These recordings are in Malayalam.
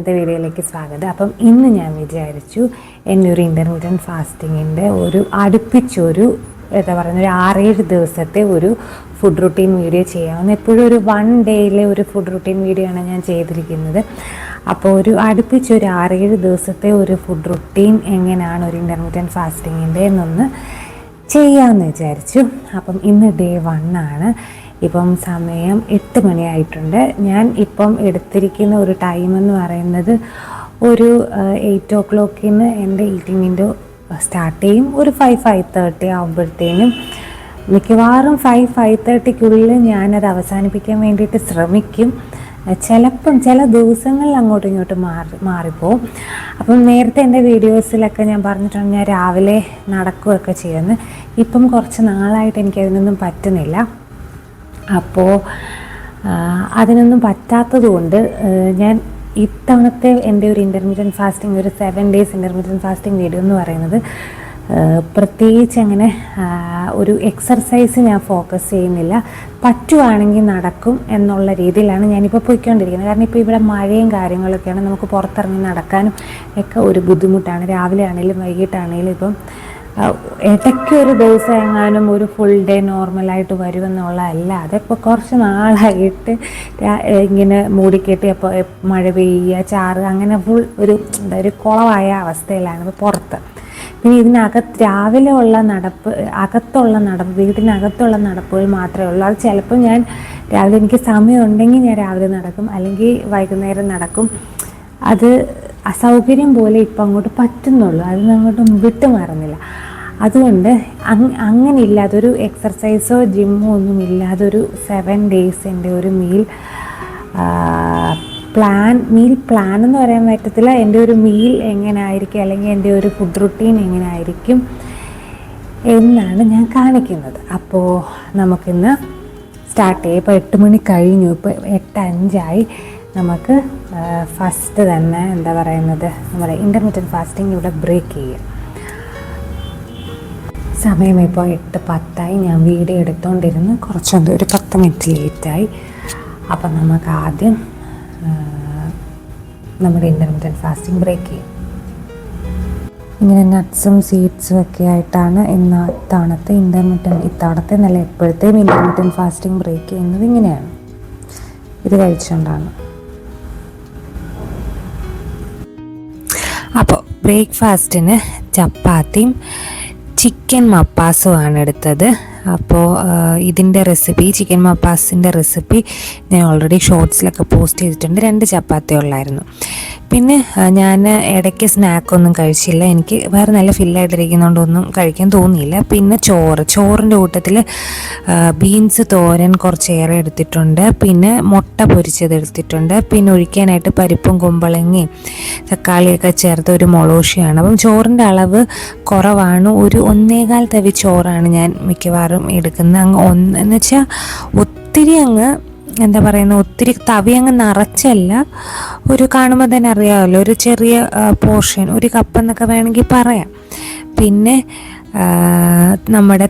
ഇന്നത്തെ വീഡിയോയിലേക്ക് സ്വാഗതം. അപ്പം ഇന്ന് ഞാൻ വിചാരിച്ചു എൻ്റെ ഒരു ഇൻ്റർമീഡിയറ്റ് ഫാസ്റ്റിങ്ങിൻ്റെ അടുപ്പിച്ചൊരു എന്താ പറയുന്ന ഒരു 6-7 ദിവസത്തെ ഒരു ഫുഡ് റുട്ടീൻ വീഡിയോ ചെയ്യാമെന്ന്. എപ്പോഴും ഒരു 1 ഡേയിലെ ഒരു ഫുഡ് റുട്ടീൻ വീഡിയോ ആണ് ഞാൻ ചെയ്തിരിക്കുന്നത്. അപ്പോൾ അടുപ്പിച്ചൊരു 6-7 ദിവസത്തെ ഒരു ഫുഡ് റുട്ടീൻ എങ്ങനെയാണ് ഒരു ഇൻ്റർമീഡിയറ്റ് ഫാസ്റ്റിങ്ങിൻ്റെ എന്നൊന്ന് ചെയ്യാമെന്ന് വിചാരിച്ചു. അപ്പം ഇന്ന് ഡേ 1 ആണ്. ഇപ്പം സമയം 8 മണിയായിട്ടുണ്ട്. ഞാൻ ഇപ്പം എടുത്തിരിക്കുന്ന ഒരു ടൈം എന്ന് പറയുന്നത് ഒരു 8 o'clock എൻ്റെ ഈറ്റിംഗ് വിൻഡോ സ്റ്റാർട്ട് ചെയ്യും. ഒരു 5-5:30 ആകുമ്പോഴത്തേനും മിക്കവാറും 5-5:30 ഞാനത് അവസാനിപ്പിക്കാൻ വേണ്ടിയിട്ട് ശ്രമിക്കും. ചില ദിവസങ്ങളിൽ അങ്ങോട്ടും ഇങ്ങോട്ടും മാറിപ്പോവും. അപ്പം നേരത്തെ എൻ്റെ വീഡിയോസിലൊക്കെ ഞാൻ പറഞ്ഞിട്ടുണ്ട് ഞാൻ രാവിലെ നടക്കുകയൊക്കെ ചെയ്യുമെന്ന്. ഇപ്പം കുറച്ച് നാളായിട്ട് എനിക്കതിനൊന്നും പറ്റുന്നില്ല. അപ്പോൾ അതിനൊന്നും പറ്റാത്തത് കൊണ്ട് ഞാൻ ഇത്തവണത്തെ എൻ്റെ ഒരു ഇൻ്റർമീഡിയറ്റ് ഫാസ്റ്റിംഗ് ഒരു 7 days ഇൻ്റർമീഡിയറ്റ് ഫാസ്റ്റിംഗ് വീഡിയോ എന്ന് പറയുന്നത് പ്രത്യേകിച്ച് അങ്ങനെ ഒരു എക്സർസൈസ് ഞാൻ ഫോക്കസ് ചെയ്യുന്നില്ല. പറ്റുവാണെങ്കിൽ നടക്കും എന്നുള്ള രീതിയിലാണ് ഞാനിപ്പോൾ പോയിക്കൊണ്ടിരിക്കുന്നത്. കാരണം ഇപ്പോൾ ഇവിടെ മഴയും കാര്യങ്ങളൊക്കെയാണ്, നമുക്ക് പുറത്തിറങ്ങി നടക്കാനും ഒക്കെ ഒരു ബുദ്ധിമുട്ടാണ്. രാവിലെ ആണെങ്കിലും വൈകിട്ടാണെങ്കിലും ഇപ്പം ഇടയ്ക്കൊരു ദിവസം എങ്ങാനും ഒരു ഫുൾ ഡേ നോർമലായിട്ട് വരുമെന്നുള്ളതല്ല. അതിപ്പോൾ കുറച്ച് നാളായിട്ട് ഇങ്ങനെ മൂടിക്കെട്ടി അപ്പോൾ മഴ പെയ്യുക, ചാറുക, അങ്ങനെ ഫുൾ ഒരു കുളമായ അവസ്ഥയിലാണ് ഇപ്പോൾ പുറത്ത്. പിന്നെ രാവിലെ ഉള്ള വീട്ടിനകത്തുള്ള നടപ്പുകൾ മാത്രമേ ഉള്ളൂ. അത് ചിലപ്പോൾ ഞാൻ രാവിലെ എനിക്ക് സമയം ഉണ്ടെങ്കിൽ ഞാൻ രാവിലെ നടക്കും, അല്ലെങ്കിൽ വൈകുന്നേരം നടക്കും. അത് അസൗകര്യം പോലെ ഇപ്പം അങ്ങോട്ട് പറ്റുന്നുള്ളൂ, അത് അങ്ങോട്ട് വിട്ടുമാറുന്നില്ല. അതുകൊണ്ട് അങ്ങനെ ഇല്ലാതൊരു എക്സർസൈസോ ജിമ്മോ ഒന്നും ഇല്ലാതൊരു 7 days എൻ്റെ ഒരു മീൽ പ്ലാൻ എന്ന് പറയാൻ പറ്റത്തില്ല. എൻ്റെ ഒരു മീൽ എങ്ങനെ ആയിരിക്കും, അല്ലെങ്കിൽ എൻ്റെ ഒരു ഫുഡ് റുട്ടീൻ എങ്ങനെ ആയിരിക്കും എന്നാണ് ഞാൻ കാണിക്കുന്നത്. അപ്പോൾ നമുക്കിന്ന് സ്റ്റാർട്ട് ചെയ്യാം. ഇപ്പോൾ 8 മണി കഴിഞ്ഞു, ഇപ്പോൾ 8:05 നമുക്ക് ഫസ്റ്റ് തന്നെ എന്താ പറയുന്നത് നമ്മുടെ ഇൻ്റർമീഡിയറ്റ് ഫാസ്റ്റിംഗ് ഇവിടെ ബ്രേക്ക് ചെയ്യാം. സമയം ഇപ്പോൾ 8:10. ഞാൻ വീഡിയോ എടുത്തുകൊണ്ടിരുന്നു, കുറച്ചൊന്നും ഒരു 10 minute ലേറ്റായി. അപ്പം നമുക്ക് ആദ്യം നമ്മുടെ ഇൻ്റർമീഡിയറ്റ് ഫാസ്റ്റിംഗ് ബ്രേക്ക് ചെയ്യും. ഇങ്ങനെ നട്ട്സും സീഡ്സും ഒക്കെ ആയിട്ടാണ് ഇത്തവണത്തെ നല്ല എപ്പോഴത്തെയും ഇൻ്റർമീഡിയറ്റ് ഫാസ്റ്റിംഗ് ബ്രേക്ക് ചെയ്യുന്നത് ഇങ്ങനെയാണ്. ഇത് കഴിച്ചുകൊണ്ടാണ്. അപ്പോൾ ബ്രേക്ക്ഫാസ്റ്റിന് ചപ്പാത്തിയും ചിക്കൻ മപ്പാസുമാണ് എടുത്തത്. അപ്പോൾ ഇതിൻ്റെ റെസിപ്പി, ചിക്കൻ മപ്പാസിൻ്റെ റെസിപ്പി ഞാൻ ഓൾറെഡി ഷോർട്സിലൊക്കെ പോസ്റ്റ് ചെയ്തിട്ടുണ്ട്. 2 ചപ്പാത്തി ഉള്ളായിരുന്നു. പിന്നെ ഞാൻ ഇടയ്ക്ക് സ്നാക്കൊന്നും കഴിച്ചില്ല. എനിക്ക് വേറെ നല്ല ഫില്ലായിട്ടിരിക്കുന്നതുകൊണ്ടൊന്നും കഴിക്കാൻ തോന്നിയില്ല. പിന്നെ ചോറിൻ്റെ കൂട്ടത്തിൽ ബീൻസ് തോരൻ കുറച്ചേറെ എടുത്തിട്ടുണ്ട്. പിന്നെ മുട്ട പൊരിച്ചത് എടുത്തിട്ടുണ്ട്. പിന്നെ ഒഴിക്കാനായിട്ട് പരിപ്പും കുമ്പളങ്ങയും തക്കാളിയൊക്കെ ചേർത്ത് ഒരു മൊളോഷിയാണ്. അപ്പം ചോറിൻ്റെ അളവ് കുറവാണ്. ഒരു 1.25 തവി ചോറാണ് ഞാൻ മിക്കവാറും എടുക്കുന്നത്. എന്ന് വെച്ചാൽ ഒത്തിരി ഒത്തിരി തവി നിറച്ചല്ല, ഒരു കാണുമ്പോൾ തന്നെ അറിയാമല്ലോ, ഒരു ചെറിയ പോർഷൻ, ഒരു കപ്പ് എന്നൊക്കെ വേണമെങ്കിൽ പറയാം. പിന്നെ നമ്മുടെ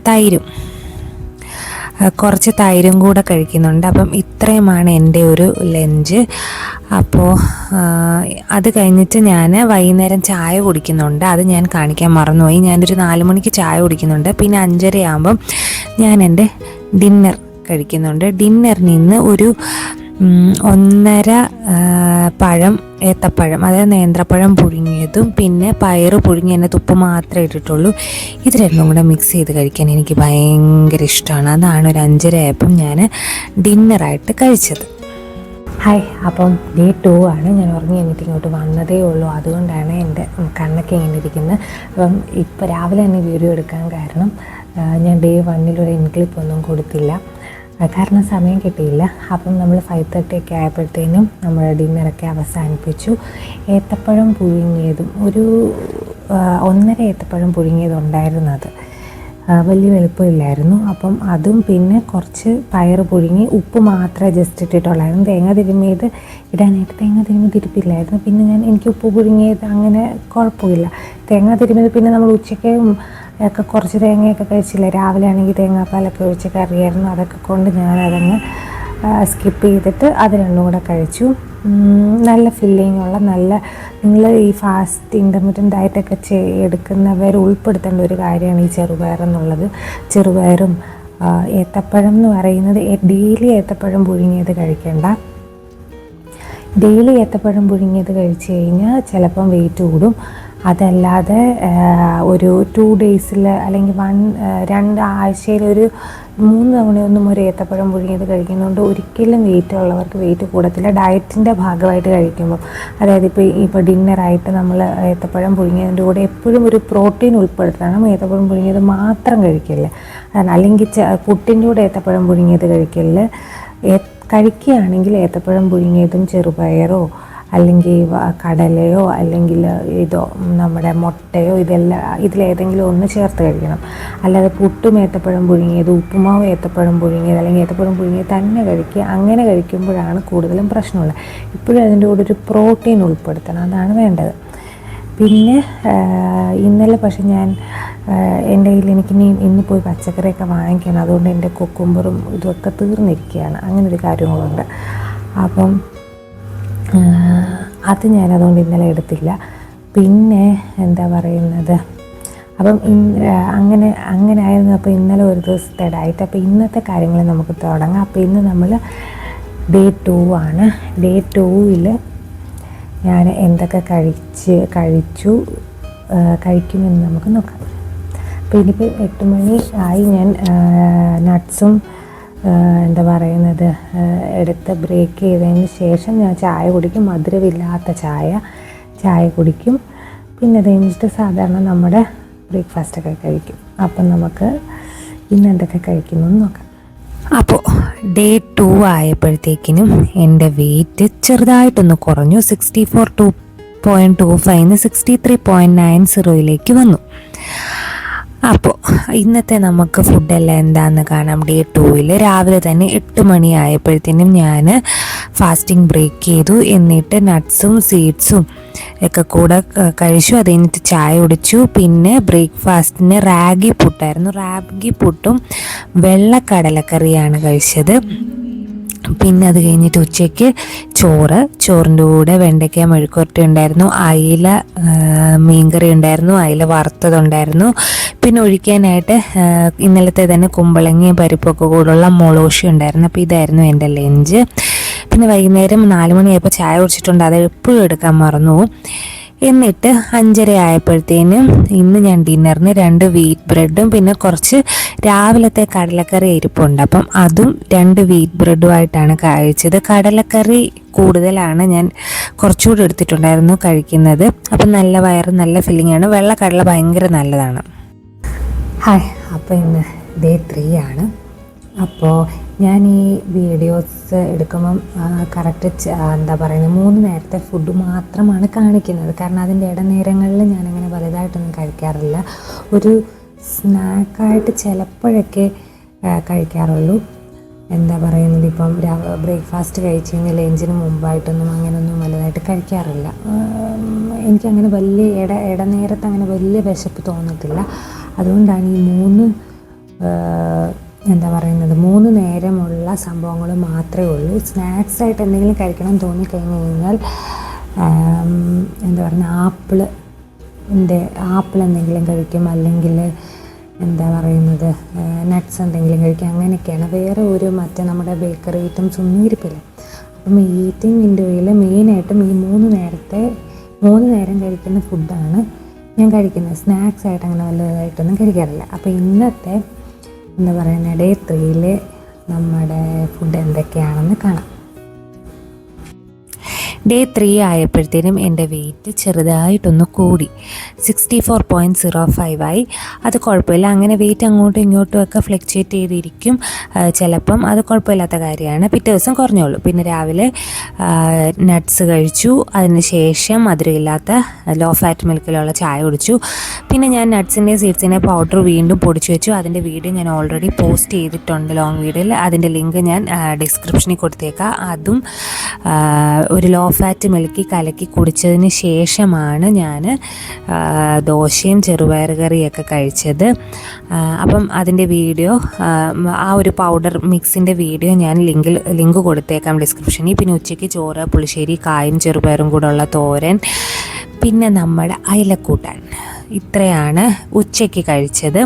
കുറച്ച് തൈരും കൂടെ കഴിക്കുന്നുണ്ട്. അപ്പം ഇത്രയുമാണ് എൻ്റെ ഒരു ലഞ്ച്. അപ്പോൾ അത് കഴിഞ്ഞിട്ട് ഞാൻ വൈകുന്നേരം ചായ കുടിക്കുന്നുണ്ട്. അത് ഞാൻ കാണിക്കാൻ മറന്നുപോയി. ഞാനൊരു 4 മണിക്ക് ചായ കുടിക്കുന്നുണ്ട്. പിന്നെ 5:30 ആകുമ്പം ഞാൻ എൻ്റെ ഡിന്നർ കഴിക്കുന്നുണ്ട്. ഡിന്നറിന് ഇന്ന് ഒരു 1.5 പഴം, ഏത്തപ്പഴം, അതായത് നേന്ത്രപ്പഴം പുഴുങ്ങിയതും പിന്നെ പയറ് പുഴുങ്ങി തന്നെ തുപ്പ് മാത്രമേ ഇട്ടിട്ടുള്ളൂ. ഇത് രണ്ടും കൂടെ മിക്സ് ചെയ്ത് കഴിക്കാൻ എനിക്ക് ഭയങ്കര ഇഷ്ടമാണ്. അതാണ് ഒരു 5:30 ആയപ്പം ഞാൻ ഡിന്നറായിട്ട് കഴിച്ചത്. ഹായ്, അപ്പം ഡേ 2 ആണ്. ഞാൻ ഉറങ്ങി എന്നിട്ട് ഇങ്ങോട്ട് വന്നതേ ഉള്ളൂ. അതുകൊണ്ടാണ് എൻ്റെ കണ്ണൊക്കെ ഇങ്ങനെ ഇരിക്കുന്നത്. അപ്പം ഇപ്പോൾ രാവിലെ തന്നെ വീഡിയോ എടുക്കാൻ കാരണം ഞാൻ ഡേ 1 ഒരു ഇൻക്ലിപ്പ് ഒന്നും കൊടുത്തില്ല, കാരണം സമയം കിട്ടിയില്ല. അപ്പം നമ്മൾ 5:30 ആയപ്പോഴത്തേനും നമ്മൾ ഡിന്നറൊക്കെ അവസാനിപ്പിച്ചു. ഏത്തപ്പഴം പുഴുങ്ങിയതും ഒരു 1.5 ഏത്തപ്പഴം പുഴുങ്ങിയതുണ്ടായിരുന്നത്, വലിയ വലുപ്പമില്ലായിരുന്നു. അപ്പം അതും പിന്നെ കുറച്ച് പയറ് പുഴുങ്ങി, ഉപ്പ് മാത്രമേ ജസ്റ്റ് ഇട്ടിട്ടുള്ളായിരുന്നു. തേങ്ങ തിരുമ്മിയില്ലായിരുന്നു. പിന്നെ എനിക്ക് ഉപ്പ് പുഴുങ്ങിയത് അങ്ങനെ കുഴപ്പമില്ല. തേങ്ങ തിരുമ്മിയത് പിന്നെ നമ്മൾ ഉച്ചയ്ക്ക് ഒക്കെ കുറച്ച് തേങ്ങയൊക്കെ കഴിച്ചില്ല. രാവിലെ ആണെങ്കിൽ തേങ്ങാപ്പാലൊക്കെ ഒഴിച്ച് കറിയായിരുന്നു. അതൊക്കെ കൊണ്ട് ഞാനതങ്ങ് സ്കിപ്പ് ചെയ്തിട്ട് അത് രണ്ടും കൂടെ കഴിച്ചു. നല്ല ഫില്ലിംഗ് ഉള്ള നല്ല, നിങ്ങൾ ഈ ഫാസ്റ്റ് ഇൻ്റർമീഡിയറ്റ് ഡയറ്റൊക്കെ എടുക്കുന്നവർ ഉൾപ്പെടുത്തേണ്ട ഒരു കാര്യമാണ് ഈ ചെറുപയർ എന്നുള്ളത്. ചെറുപയറും ഏത്തപ്പഴം എന്ന് പറയുന്നത് ഡെയിലി ഏത്തപ്പഴം പുഴുങ്ങിയത് കഴിക്കേണ്ട. ഡെയിലി ഏത്തപ്പഴം പുഴുങ്ങിയത് കഴിച്ച് കഴിഞ്ഞാൽ ചിലപ്പം വെയിറ്റ് കൂടും. അതല്ലാതെ ഒരു 2 ഡേയ്സിൽ അല്ലെങ്കിൽ 2 ആഴ്ചയിൽ ഒരു 3 തവണയൊന്നും ഒരു ഏത്തപ്പഴം പുഴുങ്ങിയത് കഴിക്കുന്നതുകൊണ്ട് ഒരിക്കലും വെയിറ്റ് ഉള്ളവർക്ക് വെയിറ്റ് കൂടത്തില്ല. ഡയറ്റിൻ്റെ ഭാഗമായിട്ട് കഴിക്കുമ്പം, അതായത് ഇപ്പോൾ ഡിന്നറായിട്ട് നമ്മൾ ഏത്തപ്പഴം പുഴുങ്ങിയതിൻ്റെ കൂടെ എപ്പോഴും ഒരു പ്രോട്ടീൻ ഉൾപ്പെടുത്തണം. ഏത്തപ്പഴം പുഴുങ്ങിയത് മാത്രം കഴിക്കില്ല. അല്ലെങ്കിൽ പുട്ടിൻ്റെ കൂടെ ഏത്തപ്പഴം പുഴുങ്ങിയത് കഴിക്കില്ല. കഴിക്കുകയാണെങ്കിൽ ഏത്തപ്പഴം പുഴുങ്ങിയതും ചെറുപയറോ അല്ലെങ്കിൽ കടലയോ അല്ലെങ്കിൽ ഇതോ നമ്മുടെ മുട്ടയോ ഇതിലേതെങ്കിലും ഒന്ന് ചേർത്ത് കഴിക്കണം. അല്ലാതെ പുട്ടും ഏത്തപ്പഴം പുഴുങ്ങിയത്, ഉപ്പുമാവ് ഏത്തപ്പഴം പുഴുങ്ങിയത് അല്ലെങ്കിൽ ഏത്തപ്പഴം പുഴുങ്ങിയത് തന്നെ കഴിക്കുക. അങ്ങനെ കഴിക്കുമ്പോഴാണ് കൂടുതലും പ്രശ്നമുള്ളത്. ഇപ്പോഴും അതിൻ്റെ കൂടെ ഒരു പ്രോട്ടീൻ ഉൾപ്പെടുത്തണം, അതാണ് വേണ്ടത്. പിന്നെ ഇന്നലെ പക്ഷെ ഞാൻ എൻ്റെ കയ്യിൽ എനിക്കിനി ഇന്ന് പോയി പച്ചക്കറിയൊക്കെ വാങ്ങിക്കണം. അതുകൊണ്ട് എൻ്റെ കുക്കുംബറും ഇതൊക്കെ തീർന്നിരിക്കുകയാണ്. അങ്ങനൊരു കാര്യങ്ങളുണ്ട്. അപ്പം അത് ഞാനതുകൊണ്ട് ഇന്നലെ എടുത്തില്ല. പിന്നെ എന്താ പറയുന്നത്, അപ്പം അങ്ങനെ ആയിരുന്നു. അപ്പോൾ ഇന്നലെ ഒരു ദിവസത്തെ ഡയറ്റ്. അപ്പോൾ ഇന്നത്തെ കാര്യങ്ങൾ നമുക്ക് തുടങ്ങാം. അപ്പോൾ ഇന്ന് നമ്മൾ ഡേ 2 ആണ്. ഡേ 2-ൽ ഞാൻ എന്തൊക്കെ കഴിക്കുമെന്ന് നമുക്ക് നോക്കാം. അപ്പോൾ ഇനിയിപ്പോൾ 8 മണി ആയി. ഞാൻ നട്ട്സും എന്താ പറയുന്നത് എടുത്ത് ബ്രേക്ക് ചെയ്തതിന് ശേഷം ഞാൻ ചായ കുടിക്കും. മധുരമില്ലാത്ത ചായ കുടിക്കും. പിന്നെ അത് കഴിഞ്ഞിട്ട് സാധാരണ നമ്മുടെ ബ്രേക്ക്ഫാസ്റ്റൊക്കെ കഴിക്കും. അപ്പം നമുക്ക് ഇന്ന് എന്തൊക്കെ കഴിക്കുന്നു എന്ന് നോക്കാം. അപ്പോൾ ഡേ 2 ആയപ്പോഴത്തേക്കിനും എൻ്റെ വെയിറ്റ് ചെറുതായിട്ടൊന്ന് കുറഞ്ഞു. 64.25 63.90 വന്നു. അപ്പോൾ ഇന്നത്തെ നമുക്ക് ഫുഡെല്ലാം എന്താണെന്ന് കാണാം. ഡേ 2-ൽ രാവിലെ തന്നെ 8 മണി ആയപ്പോഴത്തേനും ഞാൻ ഫാസ്റ്റിംഗ് ബ്രേക്ക് ചെയ്തു. എന്നിട്ട് നട്ട്സും സീഡ്സും ഒക്കെ കൂടെ കഴിച്ചു. അത് കഴിഞ്ഞിട്ട് ചായ കുടിച്ചു. പിന്നെ ബ്രേക്ക്ഫാസ്റ്റിന് റാഗി പുട്ടായിരുന്നു. റാഗി പുട്ടും വെള്ളക്കടലക്കറിയാണ് കഴിച്ചത്. പിന്നെ അത് കഴിഞ്ഞിട്ട് ഉച്ചയ്ക്ക് ചോറിൻ്റെ കൂടെ വെണ്ടയ്ക്ക മെഴുക്കുവരട്ടി ഉണ്ടായിരുന്നു. അയില മീൻകറി ഉണ്ടായിരുന്നു. അയില വറുത്തതുണ്ടായിരുന്നു. പിന്നെ ഒഴിക്കാനായിട്ട് ഇന്നലത്തെ തന്നെ കുമ്പളങ്ങയും പരിപ്പൊക്കെ കൂടുള്ള മുളോഷി ഉണ്ടായിരുന്നു. അപ്പോൾ ഇതായിരുന്നു എൻ്റെ ലഞ്ച്. പിന്നെ വൈകുന്നേരം 4 മണിയായപ്പോൾ ചായ കുടിച്ചിട്ടുണ്ട്. അത് എപ്പോഴും എടുക്കാൻ മറന്നു. എന്നിട്ട് 5:30 ആയപ്പോഴത്തേനും ഇന്ന് ഞാൻ ഡിന്നറിന് 2 വീറ്റ് ബ്രെഡും പിന്നെ കുറച്ച് രാവിലത്തെ കടലക്കറി ഇരിപ്പുണ്ട്. അപ്പം അതും 2 വീറ്റ് ബ്രെഡുമായിട്ടാണ് കഴിച്ചത്. കടലക്കറി കൂടുതലാണ് ഞാൻ കുറച്ചുകൂടി എടുത്തിട്ടുണ്ടായിരുന്നു കഴിക്കുന്നത്. അപ്പം നല്ല വയറ് നല്ല ഫില്ലിങ്ങാണ്. വെള്ളക്കടല ഭയങ്കര നല്ലതാണ്. ഹായ്, അപ്പോൾ ഇന്ന് ഡേ 3 ആണ്. അപ്പോൾ ഞാൻ ഈ വീഡിയോസ് എടുക്കുമ്പം കറക്റ്റ് എന്താ പറയുന്നത് 3 നേരത്തെ ഫുഡ് മാത്രമാണ് കാണിക്കുന്നത്. കാരണം അതിൻ്റെ ഇടനേരങ്ങളിൽ ഞാനങ്ങനെ വലുതായിട്ടൊന്നും കഴിക്കാറില്ല. ഒരു സ്നാക്കായിട്ട് ചിലപ്പോഴൊക്കെ കഴിക്കാറുള്ളൂ. എന്താ പറയുന്നത്, ഇപ്പം ബ്രേക്ക്ഫാസ്റ്റ് കഴിച്ച് കഴിഞ്ഞാൽ ലഞ്ചിന് മുമ്പായിട്ടൊന്നും അങ്ങനെയൊന്നും വലുതായിട്ട് കഴിക്കാറില്ല. എനിക്കങ്ങനെ വലിയ ഇടനേരത്ത് അങ്ങനെ വലിയ വിശപ്പ് തോന്നത്തില്ല. അതുകൊണ്ടാണ് ഈ 3 നേരമുള്ള സംഭവങ്ങൾ മാത്രമേ ഉള്ളൂ. സ്നാക്സായിട്ട് എന്തെങ്കിലും കഴിക്കണം തോന്നിക്കഴിഞ്ഞ് കഴിഞ്ഞാൽ എന്താ പറയുക ആപ്പിൾ എന്തെങ്കിലും കഴിക്കും, അല്ലെങ്കിൽ എന്താ പറയുന്നത് നട്ട്സ് എന്തെങ്കിലും കഴിക്കും. അങ്ങനെയൊക്കെയാണ്. വേറെ മറ്റേ നമ്മുടെ ബേക്കറി ഐറ്റംസ് ഒന്നും ഇരിപ്പില്ല. അപ്പം ഈറ്റിംഗ് വിൻഡോയിൽ മെയിനായിട്ടും ഈ 3 നേരം കഴിക്കുന്ന ഫുഡാണ് ഞാൻ കഴിക്കുന്നത്. സ്നാക്സായിട്ട് അങ്ങനെ വലുതായിട്ടൊന്നും കഴിക്കാറില്ല. അപ്പോൾ ഇന്നത്തെ എന്താ പറയുന്നത് ഡേ 3-ൽ നമ്മുടെ ഫുഡ് എന്തൊക്കെയാണെന്ന് കാണാം. ഡേ 3 ആയപ്പോഴത്തേനും എൻ്റെ വെയിറ്റ് ചെറുതായിട്ടൊന്ന് കൂടി. 64.05 ആയി. അത് കുഴപ്പമില്ല. അങ്ങനെ വെയിറ്റ് അങ്ങോട്ടും ഇങ്ങോട്ടും ഒക്കെ ഫ്ലക്ച്വേറ്റ് ചെയ്തിരിക്കും ചിലപ്പം. അത് കുഴപ്പമില്ലാത്ത കാര്യമാണ്. പിറ്റേ ദിവസം കുറഞ്ഞോളൂ. പിന്നെ രാവിലെ നട്ട്സ് കഴിച്ചു. അതിന് ശേഷം മധുരമില്ലാത്ത ലോ ഫാറ്റ് മിൽക്കിലുള്ള ചായ കുടിച്ചു. പിന്നെ ഞാൻ നട്ട്സിൻ്റെ സീഡ്സിൻ്റെ പൗഡർ വീണ്ടും പൊടിച്ചു വെച്ചു. അതിൻ്റെ വീഡിയോ ഞാൻ ഓൾറെഡി പോസ്റ്റ് ചെയ്തിട്ടുണ്ട് ലോങ് വീഡിയോയിൽ. അതിൻ്റെ ലിങ്ക് ഞാൻ ഡിസ്ക്രിപ്ഷനിൽ കൊടുത്തേക്കാം. അതും ഒരു ലോ ഫാറ്റ് മിൽക്ക് കലക്കി കുടിച്ചതിന് ശേഷമാണ് ഞാൻ ദോശയും ചെറുപയർ കറിയൊക്കെ കഴിച്ചത്. അപ്പം അതിൻ്റെ വീഡിയോ, ആ ഒരു പൗഡർ മിക്സിൻ്റെ വീഡിയോ ഞാൻ ലിങ്ക് കൊടുത്തേക്കാം ഡിസ്ക്രിപ്ഷനിൽ. പിന്നെ ഉച്ചയ്ക്ക് ചോറ്, പുളിശ്ശേരി, കായും ചെറുപയറും കൂടെ ഉള്ള തോരൻ, പിന്നെ നമ്മുടെ അയലക്കൂട്ടാൻ, ഇത്രയാണ് ഉച്ചയ്ക്ക് കഴിച്ചത്.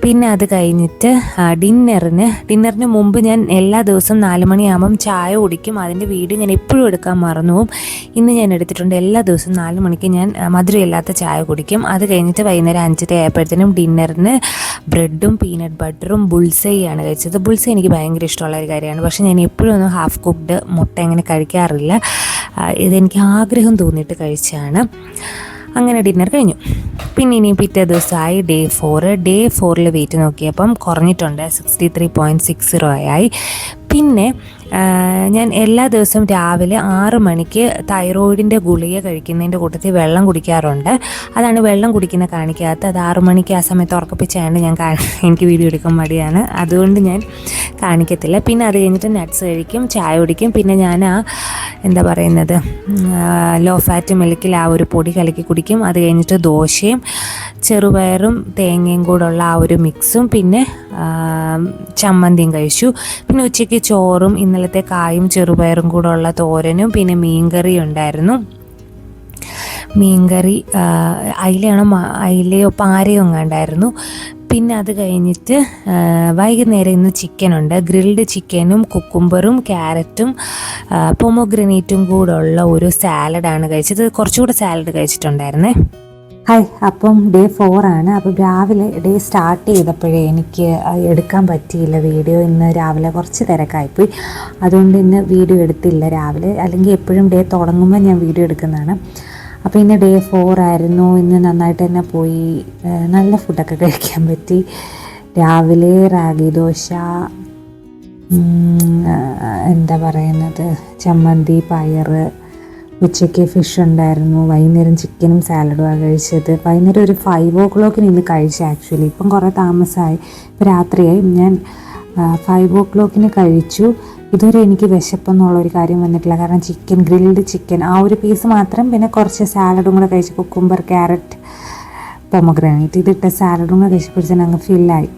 പിന്നെ അത് കഴിഞ്ഞിട്ട് ഡിന്നറിന് മുമ്പ് ഞാൻ എല്ലാ ദിവസവും 4 മണിയാകുമ്പം ചായ കുടിക്കും. അതിൻ്റെ വീഡിയോ ഞാൻ എപ്പോഴും എടുക്കാൻ മറന്നു പോകും. ഇന്ന് ഞാൻ എടുത്തിട്ടുണ്ട്. എല്ലാ ദിവസവും 4 മണിക്ക് ഞാൻ മധുരമില്ലാത്ത ചായ കുടിക്കും. അത് കഴിഞ്ഞിട്ട് വൈകുന്നേരം 5:30 ആയപ്പോഴത്തേനും ഡിന്നറിന് ബ്രെഡും പീനട്ട് ബട്ടറും ബുൾസൈയാണ് കഴിച്ചത്. ബുൾസൈ എനിക്ക് ഭയങ്കര ഇഷ്ടമുള്ള ഒരു കാര്യമാണ്. പക്ഷേ ഞാൻ എപ്പോഴും ഒന്നും ഹാഫ് കുക്ക്ഡ് മുട്ട അങ്ങനെ കഴിക്കാറില്ല. ഇതെനിക്ക് ആഗ്രഹം തോന്നിയിട്ട് കഴിച്ചതാണ്. അങ്ങനെ ഡിന്നർ കഴിഞ്ഞു. പിന്നെ ഇനി പിറ്റേ ദിവസമായി ഡേ 4. വെയിറ്റ് നോക്കിയപ്പം കുറഞ്ഞിട്ടുണ്ട്, 63.60 ആയി. പിന്നെ ഞാൻ എല്ലാ ദിവസവും രാവിലെ 6 മണിക്ക് തൈറോയിഡിൻ്റെ ഗുളിക കഴിക്കുന്നതിൻ്റെ കൂട്ടത്തിൽ വെള്ളം കുടിക്കാറുണ്ട്. അതാണ് വെള്ളം കുടിക്കുന്ന കാണിക്കാത്ത. അത് 6 മണിക്ക് ആ സമയത്ത് ഉറക്കപ്പിച്ചായതുകൊണ്ട് എനിക്ക് വീഡിയോ എടുക്കാൻ മടിയാണ്, അതുകൊണ്ട് ഞാൻ കാണിക്കത്തില്ല. പിന്നെ അത് കഴിഞ്ഞിട്ട് നട്ട്സ് കഴിക്കും, ചായ കുടിക്കും. പിന്നെ ഞാൻ എന്താ പറയുന്നത്, ലോ ഫാറ്റ് മിൽക്കിൽ ആ ഒരു പൊടി കലക്കി കുടിക്കും. അത് കഴിഞ്ഞിട്ട് ദോശയും ചെറുപയറും തേങ്ങയും കൂടെയുള്ള ആ ഒരു മിക്സും പിന്നെ ചമ്മന്തിയും കഴിച്ചു. പിന്നെ ഉച്ചയ്ക്ക് ചോറും ഇന്നലത്തെ കായും ചെറുപയറും കൂടെ ഉള്ള തോരനും പിന്നെ മീൻകറി ഉണ്ടായിരുന്നു. മീൻകറി അയിലയോ പാരയോ ഉണ്ടായിരുന്നു. പിന്നെ അത് കഴിഞ്ഞിട്ട് വൈകുന്നേരം ഇന്ന് ചിക്കനുണ്ട്. ഗ്രിൽഡ് ചിക്കനും കുക്കുംബറും ക്യാരറ്റും പൊമോഗ്രനേറ്റും കൂടെ ഉള്ള ഒരു സാലഡാണ് കഴിച്ചത്. കുറച്ചുകൂടെ സാലഡ് കഴിച്ചിട്ടുണ്ടായിരുന്നേ. ഹായ്, അപ്പം ഡേ 4 ആണ്. അപ്പം രാവിലെ ഡേ സ്റ്റാർട്ട് ചെയ്തപ്പോഴേ എനിക്ക് എടുക്കാൻ പറ്റിയില്ല വീഡിയോ. ഇന്ന് രാവിലെ കുറച്ച് തിരക്കായിപ്പോയി, അതുകൊണ്ട് ഇന്ന് വീഡിയോ എടുത്തില്ല രാവിലെ. അല്ലെങ്കിൽ എപ്പോഴും ഡേ തുടങ്ങുമ്പോൾ ഞാൻ വീഡിയോ എടുക്കുന്നതാണ്. അപ്പോൾ ഇന്ന് ഡേ 4 ആയിരുന്നു. ഇന്ന് നന്നായിട്ട് തന്നെ പോയി. നല്ല ഫുഡൊക്കെ കഴിക്കാൻ പറ്റി. രാവിലെ റാഗി ദോശ, എന്താ പറയുന്നത്, ചമ്മന്തി, പയറ്. ഉച്ചയ്ക്ക് ഫിഷ് ഉണ്ടായിരുന്നു. വൈകുന്നേരം ചിക്കനും സാലഡുമാണ് കഴിച്ചത്. വൈകുന്നേരം ഒരു 5 o'clock ഇന്ന് കഴിച്ചു. ആക്ച്വലി ഇപ്പം കുറേ താമസമായി, ഇപ്പോൾ രാത്രിയായി. ഞാൻ 5 o'clock കഴിച്ചു. ഇതുവരെ എനിക്ക് വിശപ്പെന്നുള്ളൊരു കാര്യം വന്നിട്ടില്ല. കാരണം ഗ്രിൽഡ് ചിക്കൻ ആ ഒരു പീസ് മാത്രം, പിന്നെ കുറച്ച് സാലഡും കൂടെ കഴിച്ചു. കുക്കുംബർ, ക്യാരറ്റ്, പൊമോഗ്രാനൈറ്റ് ഇതിട്ട സാലഡും കൂടെ കഴിച്ചപ്പോഴത്തേനും അങ്ങ് ഫില്ലായി.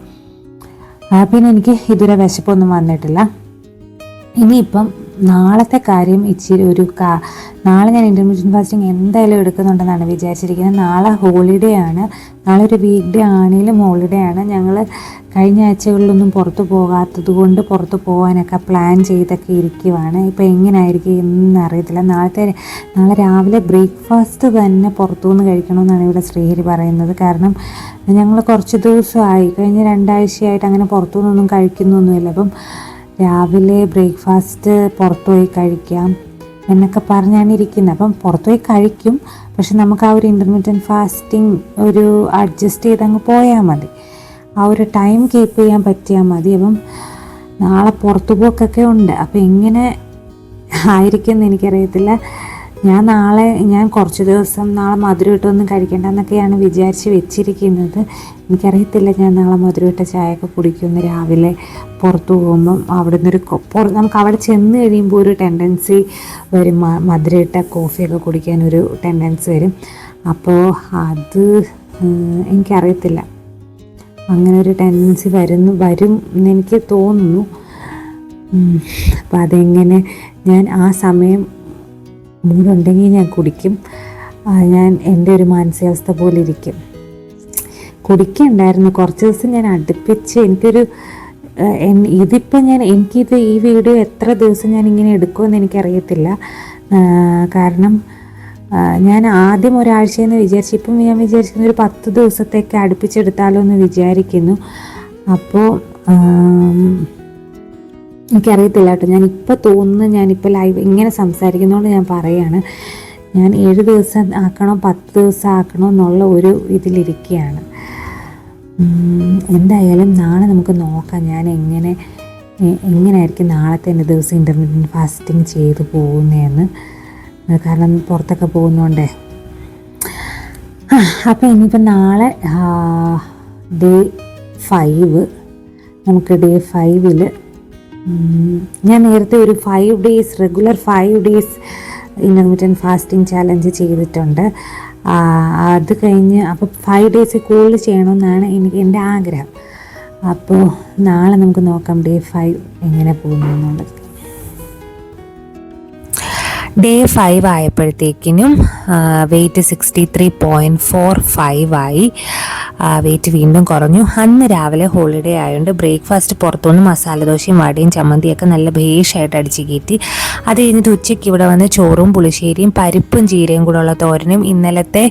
പിന്നെ എനിക്ക് ഇതുവരെ വിശപ്പൊന്നും വന്നിട്ടില്ല. ഇനിയിപ്പം നാളത്തെ കാര്യം ഇച്ചിരി നാളെ ഞാൻ ഇൻ്റർമീഡിയറ്റ് ഫാസ്റ്റിംഗ് എന്തായാലും എടുക്കുന്നുണ്ടെന്നാണ് വിചാരിച്ചിരിക്കുന്നത്. നാളെ ഹോളിഡേ ആണ്. നാളെ ഒരു വീക്ക് ഡേ ആണെങ്കിലും ഹോളിഡേ ആണ്. ഞങ്ങൾ കഴിഞ്ഞ ആഴ്ചകളിലൊന്നും പുറത്ത് പോകാത്തത് കൊണ്ട് പുറത്ത് പോകാനൊക്കെ പ്ലാൻ ചെയ്തൊക്കെ ഇരിക്കുവാണ്. ഇപ്പോൾ എങ്ങനെയായിരിക്കും എന്നറിയത്തില്ല. നാളെ രാവിലെ ബ്രേക്ക്ഫാസ്റ്റ് തന്നെ പുറത്തുനിന്ന് കഴിക്കണമെന്നാണ് ഇവിടെ ശ്രീഹരി പറയുന്നത്. കാരണം ഞങ്ങൾ കുറച്ച് ദിവസമായി, കഴിഞ്ഞ 2 ആഴ്ചയായിട്ട് അങ്ങനെ പുറത്തുനിന്നൊന്നും കഴിക്കുന്നൊന്നുമില്ല. അപ്പം രാവിലെ ബ്രേക്ക്ഫാസ്റ്റ് പുറത്തുപോയി കഴിക്കാം എന്നൊക്കെ പറഞ്ഞാണ് ഇരിക്കുന്നത്. അപ്പം പുറത്തുപോയി കഴിക്കും, പക്ഷെ നമുക്ക് ആ ഒരു ഇൻ്റർമീഡിയറ്റ് ഫാസ്റ്റിംഗ് ഒരു അഡ്ജസ്റ്റ് ചെയ്ത് അങ്ങ് പോയാൽ മതി. ആ ഒരു ടൈം കീപ്പ് ചെയ്യാൻ പറ്റിയാൽ മതി. അപ്പം നാളെ പുറത്തു പോക്കൊക്കെ ഉണ്ട്. അപ്പം എങ്ങനെ ആയിരിക്കും എന്ന് എനിക്കറിയത്തില്ല. ഞാൻ കുറച്ച് ദിവസം നാളെ മധുരമിട്ടൊന്നും കഴിക്കേണ്ടെന്നൊക്കെയാണ് വിചാരിച്ച് വെച്ചിരിക്കുന്നത്. എനിക്കറിയത്തില്ല ഞാൻ നാളെ മധുരമിട്ട ചായയൊക്കെ കുടിക്കുമെന്ന്. രാവിലെ പുറത്തു പോകുമ്പം അവിടെ നിന്നൊരു നമുക്ക് അവിടെ ചെന്ന് കഴിയുമ്പോൾ ഒരു ടെൻഡൻസി വരും, മധുരമിട്ട കോഫിയൊക്കെ കുടിക്കാനൊരു ടെൻഡൻസി വരും. അപ്പോൾ അത് എനിക്കറിയത്തില്ല, അങ്ങനെ ഒരു ടെൻഡൻസി വരും എന്നെനിക്ക് തോന്നുന്നു. അപ്പം അതെങ്ങനെ, ഞാൻ ആ സമയം മൂടുണ്ടെങ്കിൽ ഞാൻ കുടിക്കും. ഞാൻ എൻ്റെ ഒരു മാനസികാവസ്ഥ പോലെ ഇരിക്കും. കുടിക്കണ്ടായിരുന്നു കുറച്ച് ദിവസം ഞാൻ അടുപ്പിച്ച്. എനിക്കിത് ഈ വീഡിയോ എത്ര ദിവസം ഞാൻ ഇങ്ങനെ എടുക്കുമെന്ന് എനിക്കറിയത്തില്ല. കാരണം ഞാൻ ആദ്യം ഒരാഴ്ചയെന്ന് വിചാരിച്ചു. ഇപ്പം ഞാൻ വിചാരിക്കുന്നത് ഒരു 10 ദിവസത്തേക്ക് അടുപ്പിച്ചെടുത്താലോ എന്ന് വിചാരിക്കുന്നു. അപ്പോൾ എനിക്കറിയത്തില്ല കേട്ടോ. ഞാനിപ്പോൾ തോന്നുന്നു, ഞാനിപ്പോൾ ലൈവ് ഇങ്ങനെ സംസാരിക്കുന്നതുകൊണ്ട് ഞാൻ പറയുകയാണ്, ഞാൻ 7 ദിവസം ആക്കണോ 10 ദിവസം ആക്കണോ എന്നുള്ള ഒരു ഇതിലിരിക്കുകയാണ്. എന്തായാലും നാളെ നമുക്ക് നോക്കാം ഞാൻ എങ്ങനെയായിരിക്കും നാളത്തെ എൻ്റെ ദിവസം ഇൻ്റർമീഡിയറ്റ് ഫാസ്റ്റിംഗ് ചെയ്ത് പോകുന്നതെന്ന്. കാരണം പുറത്തൊക്കെ പോകുന്നതുകൊണ്ടേ. അപ്പോൾ ഇനിയിപ്പോൾ നാളെ ഡേ 5, നമുക്ക് ഡേ 5 ഞാൻ നേരത്തെ ഒരു 5 days regular 5 days intermediate fasting challenge ചെയ്തിട്ടുണ്ട്. അത് കഴിഞ്ഞ് അപ്പോൾ 5 ഡേയ്സ് കൂടുതൽ ചെയ്യണമെന്നാണ് എൻ്റെ ആഗ്രഹം. അപ്പോൾ നാളെ നമുക്ക് നോക്കാം ഡേ 5 എങ്ങനെ പോകുന്നു എന്നുള്ളത്. ഡേ 5 ആയപ്പോഴത്തേക്കിനും വെയ്റ്റ് 63.45 ആയി. വെയിറ്റ് വീണ്ടും കുറഞ്ഞു. അന്ന് രാവിലെ ഹോളിഡേ ആയതുകൊണ്ട് ബ്രേക്ക്ഫാസ്റ്റ് പുറത്തുനിന്ന് മസാലദോശയും വടയും ചമ്മന്തിയൊക്കെ നല്ല ഭേഷായിട്ട് അടിച്ച് കയറ്റി. അത് കഴിഞ്ഞിട്ട് ഉച്ചയ്ക്ക് ഇവിടെ വന്ന് ചോറും പുളിശ്ശേരിയും പരിപ്പും ചീരയും കൂടെ ഉള്ള തോരനും ഇന്നലത്തെ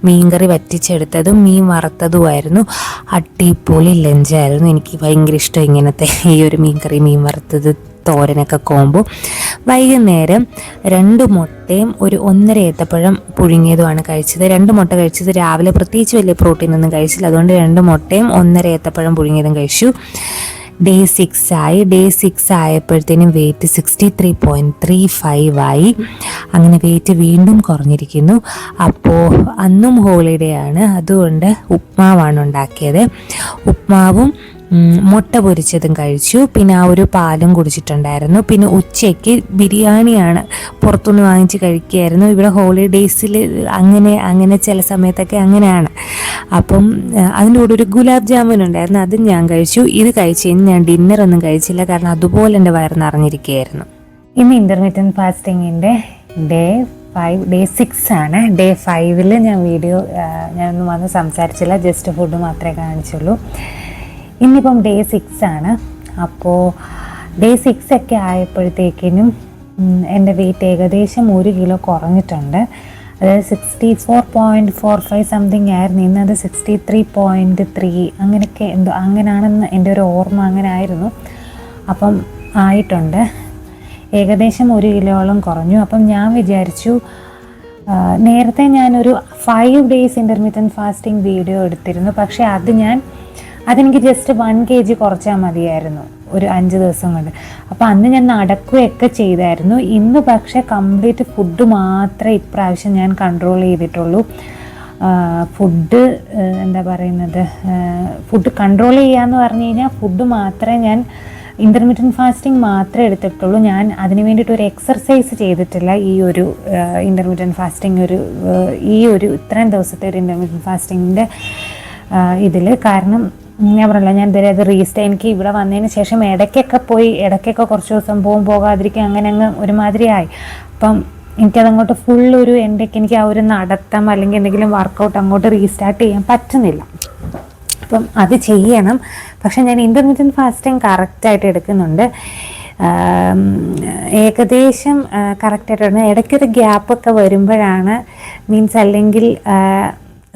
മീൻകറി വറ്റിച്ചെടുത്തതും മീൻ വറുത്തതുമായിരുന്നു. അടിപൊളി ലഞ്ചായിരുന്നു. എനിക്ക് ഭയങ്കര ഇഷ്ടം ഇങ്ങനത്തെ ഈ ഒരു മീൻകറി മീൻ വറുത്തത് തോരനൊക്കെ കോമ്പോ. വൈകുന്നേരം 2 മുട്ടയും ഒരു 1.5 ഏത്തപ്പഴം പുഴുങ്ങിയതുമാണ് കഴിച്ചത്. 2 മുട്ട കഴിച്ചത് രാവിലെ പ്രത്യേകിച്ച് വലിയ പ്രോട്ടീനൊന്നും കഴിച്ചില്ല. അതുകൊണ്ട് 2 മുട്ടയും 1.5 ഏത്തപ്പഴം പുഴുങ്ങിയതും കഴിച്ചു. ഡേ 6 ആയി. ഡേ 6 ആയപ്പോഴത്തേനും വെയിറ്റ് 63.35 ആയി. അങ്ങനെ വെയിറ്റ് വീണ്ടും കുറഞ്ഞിരിക്കുന്നു. അപ്പോൾ അന്നും ഹോളിഡേ ആണ്, അതുകൊണ്ട് ഉപ്മാവാണ് ഉണ്ടാക്കിയത്. ഉപ്മാവും മുട്ട പൊരിച്ചതും കഴിച്ചു. പിന്നെ ആ ഒരു പാലും കുടിച്ചിട്ടുണ്ടായിരുന്നു. പിന്നെ ഉച്ചയ്ക്ക് ബിരിയാണിയാണ് പുറത്തുനിന്ന് വാങ്ങിച്ച് കഴിക്കുകയായിരുന്നു. ഇവിടെ ഹോളിഡേയ്സിൽ അങ്ങനെ ചില സമയത്തൊക്കെ അങ്ങനെയാണ്. അപ്പം അതിൻ്റെ കൂടെ ഒരു ഗുലാബ് ജാമുൻ ഉണ്ടായിരുന്നു, അതും ഞാൻ കഴിച്ചു. ഇത് കഴിച്ച് കഴിഞ്ഞ് ഞാൻ ഡിന്നറൊന്നും കഴിച്ചില്ല, കാരണം അതുപോലെ എൻ്റെ വയറ് നിറഞ്ഞിരിക്കുകയായിരുന്നു. ഇന്ന് ഇൻ്റർമീഡിയറ്റ് ഫാസ്റ്റിങ്ങിൻ്റെ ഡേ 6 ആണ്. ഡേ 5 ഞാൻ ഞാനൊന്നും വന്ന് സംസാരിച്ചില്ല, ജസ്റ്റ് ഫുഡ് മാത്രമേ കാണിച്ചുള്ളൂ. ഇന്നിപ്പം ഡേ 6 ആണ്. അപ്പോൾ ഡേ 6 ഒക്കെ ആയപ്പോഴത്തേക്കിനും എൻ്റെ വെയിറ്റ് ഏകദേശം 1 കിലോ കുറഞ്ഞിട്ടുണ്ട്. അതായത് 64.45 സംതിങ് ആയിരുന്നു. ഇന്നത് 63.3 അങ്ങനെയൊക്കെ അങ്ങനെയാണെന്ന് എൻ്റെ ഒരു ഓർമ്മ, അങ്ങനെ ആയിരുന്നു. അപ്പം ആയിട്ടുണ്ട്, ഏകദേശം 1 കിലോയോളം കുറഞ്ഞു. അപ്പം ഞാൻ വിചാരിച്ചു, നേരത്തെ ഞാനൊരു 5 ഡേയ്സ് ഇൻ്റർമീഡിയറ്റ് ഫാസ്റ്റിംഗ് വീഡിയോ എടുത്തിരുന്നു. പക്ഷേ അതെനിക്ക് ജസ്റ്റ് 1 kg കുറച്ചാൽ മതിയായിരുന്നു ഒരു 5 ദിവസം കൊണ്ട്. അപ്പോൾ അന്ന് ഞാൻ നടക്കുകയൊക്കെ ചെയ്തായിരുന്നു. ഇന്ന് പക്ഷേ കംപ്ലീറ്റ് ഫുഡ് മാത്രമേ ഇപ്രാവശ്യം ഞാൻ കൺട്രോൾ ചെയ്തിട്ടുള്ളൂ. ഫുഡ് ഫുഡ് കൺട്രോൾ ചെയ്യാന്ന് പറഞ്ഞു കഴിഞ്ഞാൽ ഫുഡ് മാത്രമേ ഞാൻ ഇൻ്റർമീഡിയറ്റ് ഫാസ്റ്റിംഗ് മാത്രമേ എടുത്തിട്ടുള്ളൂ. ഞാൻ അതിന് വേണ്ടിയിട്ട് ഒരു എക്സർസൈസ് ചെയ്തിട്ടില്ല ഈ ഒരു ഇൻ്റർമീഡിയറ്റ് ഫാസ്റ്റിംഗ് ഈ ഒരു ഇത്രയും ദിവസത്തെ ഒരു ഇൻ്റർമീഡിയറ്റ് ഫാസ്റ്റിങ്ങിൻ്റെ ഇതിൽ. കാരണം ഞാൻ പറഞ്ഞില്ല, ഞാൻ ഇതുവരെ അത് എനിക്ക് ഇവിടെ വന്നതിന് ശേഷം ഇടയ്ക്കൊക്കെ കുറച്ച് ദിവസം പോകാതിരിക്കുക, അങ്ങനെ അങ്ങ് ഒരുമാതിരിയായി. അപ്പം എനിക്കതങ്ങോട്ട് എനിക്ക് ആ ഒരു നടത്തം അല്ലെങ്കിൽ എന്തെങ്കിലും വർക്കൗട്ട് അങ്ങോട്ട് റീസ്റ്റാർട്ട് ചെയ്യാൻ പറ്റുന്നില്ല. അപ്പം അത് ചെയ്യണം. പക്ഷെ ഞാൻ ഇൻ്റർമീഡിയറ്റ് ഫാസ്റ്റിംഗ് കറക്റ്റായിട്ട് എടുക്കുന്നുണ്ട്. ഏകദേശം കറക്റ്റായിട്ട് ഇടയ്ക്കൊരു ഗ്യാപ്പൊക്കെ വരുമ്പോഴാണ്, അല്ലെങ്കിൽ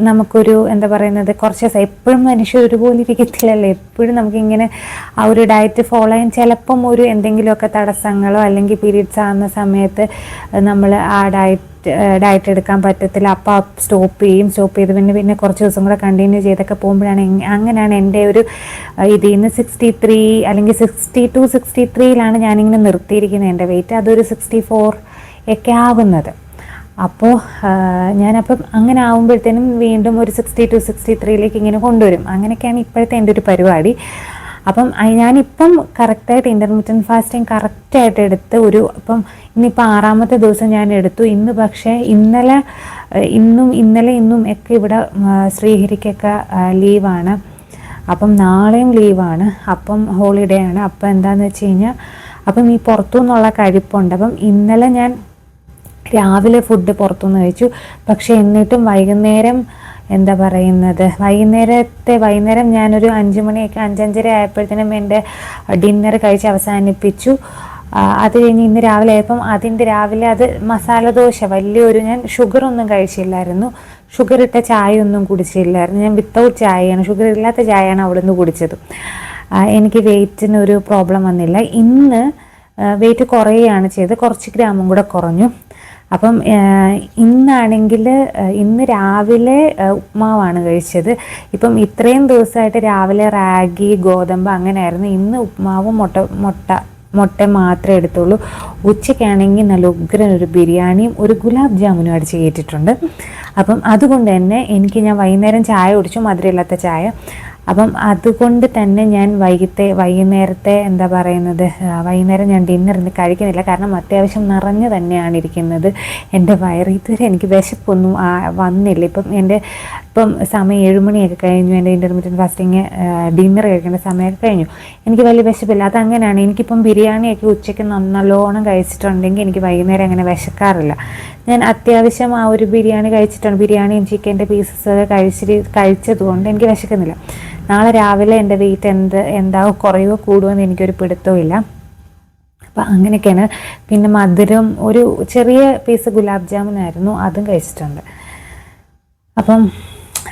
നമുക്കൊരു കുറച്ച് ദിവസം എപ്പോഴും മനുഷ്യർ ഒരുപോലെ ഇരിക്കത്തില്ലല്ലോ. എപ്പോഴും നമുക്കിങ്ങനെ ആ ഒരു ഡയറ്റ് ഫോളോ ചെയ്യാൻ ചിലപ്പം എന്തെങ്കിലുമൊക്കെ തടസ്സങ്ങളോ അല്ലെങ്കിൽ പീരീഡ്സ് ആകുന്ന സമയത്ത് നമ്മൾ ആ ഡയറ്റ് എടുക്കാൻ പറ്റത്തില്ല. അപ്പോൾ സ്റ്റോപ്പ് ചെയ്ത് പിന്നെ കുറച്ച് ദിവസം കൂടെ കണ്ടിന്യൂ ചെയ്തൊക്കെ പോകുമ്പോഴാണ് അങ്ങനെയാണ് എൻ്റെ ഒരു ഇന്ന് 63 അല്ലെങ്കിൽ 62-63 ഞാനിങ്ങനെ നിർത്തിയിരിക്കുന്നത് എൻ്റെ വെയിറ്റ്. അതൊരു 64 ഒക്കെ ആവുന്നത്. അപ്പോൾ ഞാനപ്പം അങ്ങനെ ആകുമ്പോഴത്തേനും വീണ്ടും ഒരു 62-63 ഇങ്ങനെ കൊണ്ടുവരും. അങ്ങനെയൊക്കെയാണ് ഇപ്പോഴത്തെ എൻ്റെ ഒരു പരിപാടി. അപ്പം ഞാനിപ്പം കറക്റ്റായിട്ട് ഇൻ്റർമീഡിയറ്റ് ഫാസ്റ്റിംഗ് കറക്റ്റായിട്ട് എടുത്ത് ഇപ്പം ഇന്നിപ്പോൾ 6ാമത്തെ ദിവസം ഞാൻ എടുത്തു. ഇന്ന് പക്ഷേ ഇന്നും ഒക്കെ ഇവിടെ ശ്രീഹരിക്കൊക്കെ ലീവാണ്. അപ്പം നാളെയും ലീവാണ്. അപ്പം ഹോളിഡേ ആണ്. അപ്പം എന്താണെന്ന് വെച്ച് കഴിഞ്ഞാൽ അപ്പം ഈ പുറത്തുനിന്നുള്ള കഴിപ്പുണ്ട്. അപ്പം ഇന്നലെ ഞാൻ രാവിലെ ഫുഡ് പുറത്തുനിന്ന് കഴിച്ചു. പക്ഷേ എന്നിട്ടും വൈകുന്നേരം വൈകുന്നേരം ഞാനൊരു 5 മണിയൊക്കെ 5:30 ആയപ്പോഴത്തേനും എൻ്റെ ഡിന്നർ കഴിച്ച് അവസാനിപ്പിച്ചു. അത് കഴിഞ്ഞ് ഇന്ന് രാവിലെ ആയപ്പം രാവിലെ അത് മസാലദോശ ഞാൻ ഷുഗറൊന്നും കഴിച്ചില്ലായിരുന്നു. ഷുഗർ ഇട്ട ചായ ഒന്നും കുടിച്ചില്ലായിരുന്നു. ഞാൻ വിത്തൗട്ട് ചായയാണ്, ഷുഗർ ഇല്ലാത്ത ചായയാണ് അവിടെ നിന്ന് കുടിച്ചത്. എനിക്ക് വെയിറ്റിനൊരു പ്രോബ്ലം വന്നില്ല. ഇന്ന് വെയിറ്റ് കുറയുകയാണ് ചെയ്ത്, കുറച്ച് ഗ്രാമും കൂടെ കുറഞ്ഞു. അപ്പം ഇന്ന് രാവിലെ ഉപ്മാവാണ് കഴിച്ചത്. ഇപ്പം ഇത്രയും ദിവസമായിട്ട് രാവിലെ റാഗി, ഗോതമ്പ് അങ്ങനെയായിരുന്നു. ഇന്ന് ഉപ്മാവും മുട്ട മാത്രമേ എടുത്തുള്ളൂ. ഉച്ചയ്ക്കാണെങ്കിൽ നല്ല ഉഗ്രനൊരു ബിരിയാണിയും ഒരു ഗുലാബ് ജാമുനും അടിച്ച് കയറ്റിയിട്ടുണ്ട്. അപ്പം അതുകൊണ്ട് തന്നെ ഞാൻ വൈകുന്നേരം ചായ കുടിച്ചു, മധുരമില്ലാത്ത ചായ. അപ്പം അതുകൊണ്ട് തന്നെ ഞാൻ വൈകുന്നേരത്തെ എന്താ പറയുന്നത്, വൈകുന്നേരം ഞാൻ ഡിന്നറിന് കഴിക്കുന്നില്ല. കാരണം അത്യാവശ്യം നിറഞ്ഞു തന്നെയാണ് ഇരിക്കുന്നത് എൻ്റെ വയറ്. ഇതുവരെ എനിക്ക് വിശപ്പൊന്നും വന്നില്ല. ഇപ്പം സമയം 7 മണിയൊക്കെ കഴിഞ്ഞു. എൻ്റെ ഇൻ്റർമീഡിയറ്റ് ഫാസ്റ്റിങ് ഡിന്നർ കഴിക്കേണ്ട സമയമൊക്കെ കഴിഞ്ഞു. എനിക്ക് വലിയ വിശപ്പില്ല. അതങ്ങനെയാണ്. എനിക്കിപ്പം ബിരിയാണിയൊക്കെ ഉച്ചയ്ക്ക് നല്ലോണം കഴിച്ചിട്ടുണ്ടെങ്കിൽ എനിക്ക് വൈകുന്നേരം അങ്ങനെ വിശക്കാറില്ല. ഞാൻ അത്യാവശ്യം ആ ഒരു ബിരിയാണി കഴിച്ചിട്ടുണ്ട്. ബിരിയാണിയും ചിക്കൻ്റെ പീസസൊക്കെ കഴിച്ചതുകൊണ്ട് എനിക്ക് വിശക്കുന്നില്ല. നാളെ രാവിലെ എൻ്റെ വെയിറ്റ് എന്താവോ കുറയോ കൂടുമെന്ന് എനിക്കൊരു പിടുത്തമില്ല. അപ്പം അങ്ങനെയൊക്കെയാണ്. പിന്നെ മധുരം ഒരു ചെറിയ പീസ് ഗുലാബ് ജാമുനായിരുന്നു, അതും കഴിച്ചിട്ടുണ്ട്. അപ്പം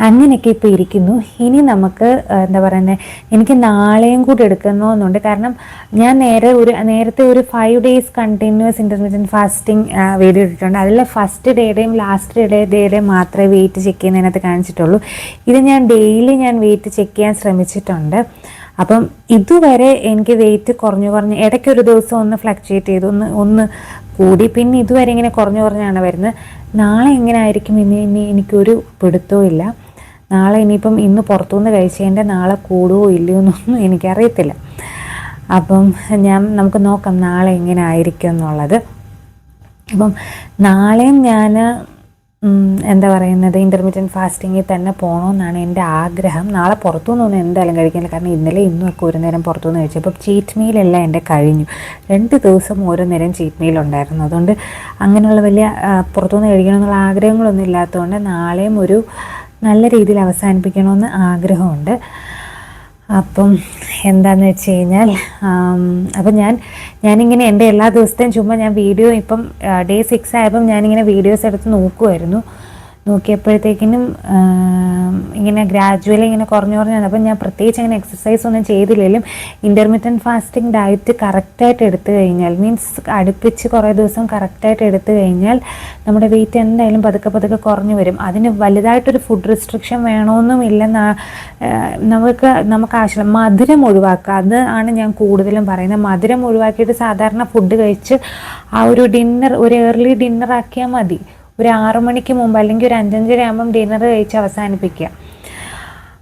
അങ്ങനെയൊക്കെ ഇപ്പോൾ ഇരിക്കുന്നു. ഇനി നമുക്ക് എന്താ പറയുന്നത്, എനിക്ക് നാളെയും കൂടി എടുക്കണമെന്നുണ്ട്. കാരണം ഞാൻ നേരത്തെ ഒരു 5 days continuous intermediate fasting video ഇട്ടിട്ടുണ്ട്. അതിൽ ഫസ്റ്റ് ഡേയുടെയും ലാസ്റ്റ് ഡേയുടെയും മാത്രമേ വെയിറ്റ് ചെക്ക് ചെയ്യുന്നതിനകത്ത് കാണിച്ചിട്ടുള്ളൂ. ഇത് ഞാൻ ഡെയിലി വെയിറ്റ് ചെക്ക് ചെയ്യാൻ ശ്രമിച്ചിട്ടുണ്ട്. അപ്പം ഇതുവരെ എനിക്ക് വെയിറ്റ് കുറഞ്ഞ് ഇടയ്ക്കൊരു ദിവസം ഒന്ന് ഫ്ലക്ച്വേറ്റ് ചെയ്തു, ഒന്ന് കൂടി, പിന്നെ ഇതുവരെ ഇങ്ങനെ കുറഞ്ഞാണ് വരുന്നത്. നാളെ എങ്ങനെ ആയിരിക്കും ഇനി എനിക്കൊരു പിടുത്തവും ഇല്ല. നാളെ ഇനിയിപ്പം ഇന്ന് പുറത്തുനിന്ന് കഴിച്ചതിൻ്റെ നാളെ കൂടുമോ ഇല്ലയോ എന്നൊന്നും എനിക്കറിയത്തില്ല. അപ്പം നമുക്ക് നോക്കാം നാളെ എങ്ങനെ ആയിരിക്കും എന്നുള്ളത്. അപ്പം നാളെയും ഞാൻ എന്താ പറയുന്നത്, ഇൻ്റർമീഡിയറ്റ് ഫാസ്റ്റിങ്ങിൽ തന്നെ പോകണമെന്നാണ് എൻ്റെ ആഗ്രഹം. നാളെ പുറത്തുനിന്നൊന്നും എന്തായാലും കഴിക്കില്ല. കാരണം ഇന്നും ഒക്കെ ഒരു നേരം പുറത്തുനിന്ന് കഴിച്ചു. അപ്പം ചീറ്റ് മീലെല്ലാം എൻ്റെ കഴിഞ്ഞു. 2 ദിവസം ഓരോ നേരം ചീറ്റ് മീൽ ഉണ്ടായിരുന്നു. അതുകൊണ്ട് അങ്ങനെയുള്ള വലിയ പുറത്തുനിന്ന് കഴിക്കണമെന്നുള്ള ആഗ്രഹങ്ങളൊന്നും ഇല്ലാത്തതുകൊണ്ട് നാളെയും ഒരു നല്ല രീതിയിൽ അവസാനിപ്പിക്കണമെന്ന് ആഗ്രഹമുണ്ട്. അപ്പം എന്താണെന്ന് വെച്ച് കഴിഞ്ഞാൽ, അപ്പം ഞാനിങ്ങനെ എൻ്റെ എല്ലാ ദിവസത്തെയും ചുമ്മാ ഞാൻ വീഡിയോ ഇപ്പം day 6 ആയപ്പം ഞാനിങ്ങനെ വീഡിയോസ് എടുത്ത് നോക്കിയപ്പോഴത്തേക്കിനും ഇങ്ങനെ ഗ്രാജുവലി ഇങ്ങനെ കുറഞ്ഞു വന്നപ്പോൾ ഞാൻ പ്രത്യേകിച്ച് അങ്ങനെ എക്സസൈസ് ഒന്നും ചെയ്തില്ലെങ്കിലും ഇൻ്റർമീഡിയറ്റ് ഫാസ്റ്റിംഗ് ഡയറ്റ് കറക്റ്റായിട്ട് എടുത്തു കഴിഞ്ഞാൽ, മീൻസ് അടുപ്പിച്ച് കുറേ ദിവസം കറക്റ്റായിട്ട് എടുത്തു കഴിഞ്ഞാൽ നമ്മുടെ വെയിറ്റ് എന്തായാലും പതുക്കെ കുറഞ്ഞു വരും. അതിന് വലുതായിട്ടൊരു ഫുഡ് റെസ്ട്രിക്ഷൻ വേണമെന്നുമില്ലെന്ന് നമുക്ക് ആവശ്യമില്ല. മധുരം ഒഴിവാക്കുക, അത് ആണ് ഞാൻ കൂടുതലും പറയുന്നത്. മധുരം ഒഴിവാക്കിയിട്ട് സാധാരണ ഫുഡ് കഴിച്ച് ആ ഒരു ഡിന്നർ ഒരു ഏർലി ഡിന്നർ ആക്കിയാൽ മതി. ഒരു 6 മണിക്ക് മുമ്പ് അല്ലെങ്കിൽ ഒരു 5:30 ആകുമ്പം ഡിന്നർ കഴിച്ച് അവസാനിപ്പിക്കുക.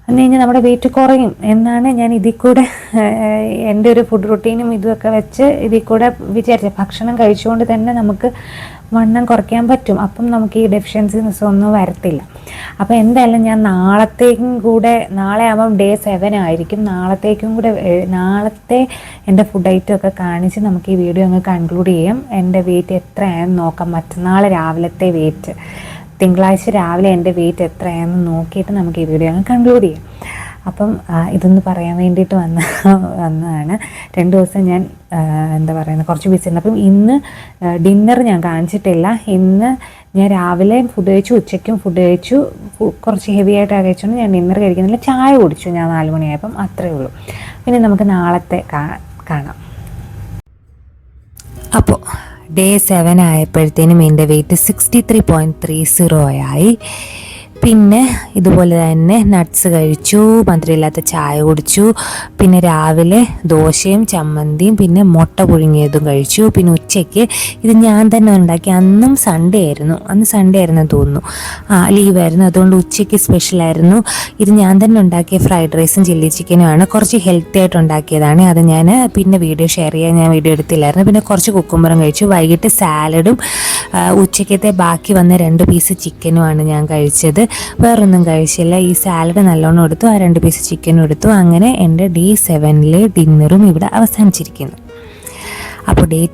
എന്ന് കഴിഞ്ഞാൽ നമ്മുടെ വെയിറ്റ് കുറയും എന്നാണ് ഞാൻ ഇതിൽ കൂടെ എൻ്റെ ഒരു ഫുഡ് റുട്ടീനും ഇതുമൊക്കെ വെച്ച് ഇതിൽ കൂടെ വിചാരിച്ചത്. ഭക്ഷണം കഴിച്ചുകൊണ്ട് തന്നെ നമുക്ക് വണ്ണം കുറയ്ക്കാൻ പറ്റും. അപ്പം നമുക്ക് ഈ ഡെഫിഷ്യൻസീസ് ഒന്നും വരത്തില്ല. അപ്പോൾ എന്തായാലും ഞാൻ നാളത്തേക്കും കൂടെ, നാളെ ആകുമ്പം day 7 ആയിരിക്കും, നാളത്തേക്കും കൂടെ നാളത്തെ എൻ്റെ ഫുഡ് ഐറ്റം ഒക്കെ കാണിച്ച് നമുക്ക് ഈ വീഡിയോ അങ്ങ് കൺക്ലൂഡ് ചെയ്യാം. എൻ്റെ വെയിറ്റ് എത്രയാണെന്ന് നോക്കാം. മറ്റന്നാൾ രാവിലത്തെ വെയിറ്റ്, തിങ്കളാഴ്ച രാവിലെ എൻ്റെ വെയിറ്റ് എത്രയാണെന്ന് നോക്കിയിട്ട് നമുക്ക് ഈ വീഡിയോ അങ്ങ് കൺക്ലൂഡ് ചെയ്യാം. അപ്പം ഇതൊന്ന് പറയാൻ വേണ്ടിയിട്ട് വന്നതാണ്. 2 ദിവസം ഞാൻ എന്താ പറയുന്നത് കുറച്ച് ബിസി ഉണ്ട്. അപ്പം ഇന്ന് ഡിന്നർ ഞാൻ കാണിച്ചിട്ടില്ല. ഇന്ന് ഞാൻ രാവിലെ ഫുഡ് കഴിച്ചു, ഉച്ചയ്ക്കും ഫുഡ് കഴിച്ചു. കുറച്ച് ഹെവി ആയിട്ടാണ് കഴിച്ചുകൊണ്ട് ഞാൻ ഡിന്നർ കഴിക്കുന്നില്ല. ചായ കുടിച്ചു ഞാൻ 4 മണിയായപ്പം, അത്രയേ ഉള്ളൂ. പിന്നെ നമുക്ക് നാളത്തെ കാണാം. അപ്പോൾ day 7 ആയപ്പോഴത്തേനും എൻ്റെ വെയിറ്റ് 63.30 ആയി. പിന്നെ ഇതുപോലെ തന്നെ നട്ട്സ് കഴിച്ചു, മധുരമില്ലാത്ത ചായ കുടിച്ചു. പിന്നെ രാവിലെ ദോശയും ചമ്മന്തിയും പിന്നെ മുട്ട പുഴുങ്ങിയതും കഴിച്ചു. പിന്നെ ഉച്ചയ്ക്ക് ഇത് ഞാൻ തന്നെ ഉണ്ടാക്കി. അന്ന് സൺഡേ ആയിരുന്നു തോന്നുന്നു, ലീവായിരുന്നു. അതുകൊണ്ട് ഉച്ചയ്ക്ക് സ്പെഷ്യലായിരുന്നു. ഇത് ഞാൻ തന്നെ ഉണ്ടാക്കിയ ഫ്രൈഡ് റൈസും ചില്ലി ചിക്കനുമാണ്. കുറച്ച് ഹെൽത്തി ആയിട്ട് ഉണ്ടാക്കിയതാണ്. അത് ഞാൻ പിന്നെ വീഡിയോ ഷെയർ ചെയ്യാൻ ഞാൻ വീഡിയോ എടുത്തില്ലായിരുന്നു. പിന്നെ കുറച്ച് കുക്കുംബറും കഴിച്ചു. വൈകിട്ട് സാലഡും ഉച്ചയ്ക്കത്തെ ബാക്കി വന്ന 2 പീസ് ചിക്കനുമാണ് ഞാൻ കഴിച്ചത്. വേറൊന്നും കഴിച്ചില്ല. ഈ സാലഡ് നല്ലോണം എടുത്തു, ആ 2 പീസ് ചിക്കനും എടുത്തു. അങ്ങനെ എൻ്റെ day 7 ഡിന്നറും ഇവിടെ അവസാനിച്ചിരിക്കുന്നു. അപ്പോൾ day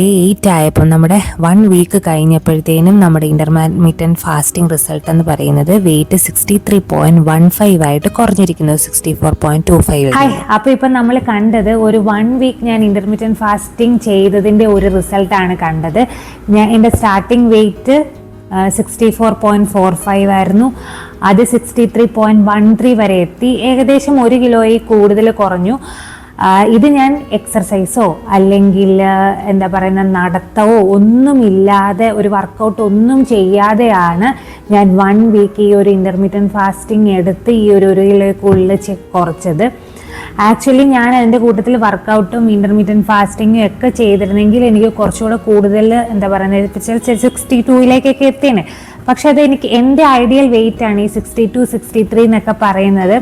8 ആയപ്പോൾ നമ്മുടെ 1 വീക്ക് കഴിഞ്ഞപ്പോഴത്തേനും നമ്മുടെ ഇൻ്റർമീഡിയറ്റ് ഫാസ്റ്റിംഗ് റിസൾട്ട് എന്ന് പറയുന്നത് വെയിറ്റ് 63.15 ആയിട്ട് കുറഞ്ഞിരിക്കുന്നു, 64.25. അപ്പോൾ ഇപ്പം നമ്മൾ കണ്ടത് ഒരു 1 വീക്ക് ഞാൻ ഇൻ്റർമീഡിയറ്റ് ഫാസ്റ്റിംഗ് ചെയ്തതിൻ്റെ ഒരു റിസൾട്ടാണ് കണ്ടത്. എൻ്റെ സ്റ്റാർട്ടിംഗ് വെയിറ്റ് 64.45 ആയിരുന്നു. അത് 63.13 വരെ എത്തി. ഏകദേശം 1 കിലോയിൽ കൂടുതൽ കുറഞ്ഞു. ഇത് ഞാൻ എക്സർസൈസോ അല്ലെങ്കിൽ എന്താ പറയുന്ന നടത്തവോ ഒന്നുമില്ലാതെ, ഒരു വർക്കൗട്ട് ഒന്നും ചെയ്യാതെയാണ് ഞാൻ 1 വീക്ക് ഈ ഒരു ഇൻ്റർമീഡിയറ്റ് ഫാസ്റ്റിംഗ് എടുത്ത് ഈ ഒരു 1 കിലോയ്ക്കുള്ളിൽ കുറച്ചത്. ആക്ച്വലി ഞാൻ അതിൻ്റെ കൂട്ടത്തിൽ വർക്കൗട്ടും ഇൻ്റർമീഡിയറ്റ് ഫാസ്റ്റിങ്ങും ഒക്കെ ചെയ്തിരുന്നെങ്കിൽ എനിക്ക് കുറച്ചുകൂടെ കൂടുതൽ എന്താ പറയുന്നത് 62 എത്തിയേനെ. പക്ഷെ അത് എൻ്റെ ഐഡിയൽ വെയിറ്റ് ആണ് ഈ 62-63 എന്നൊക്കെ പറയുന്നത്.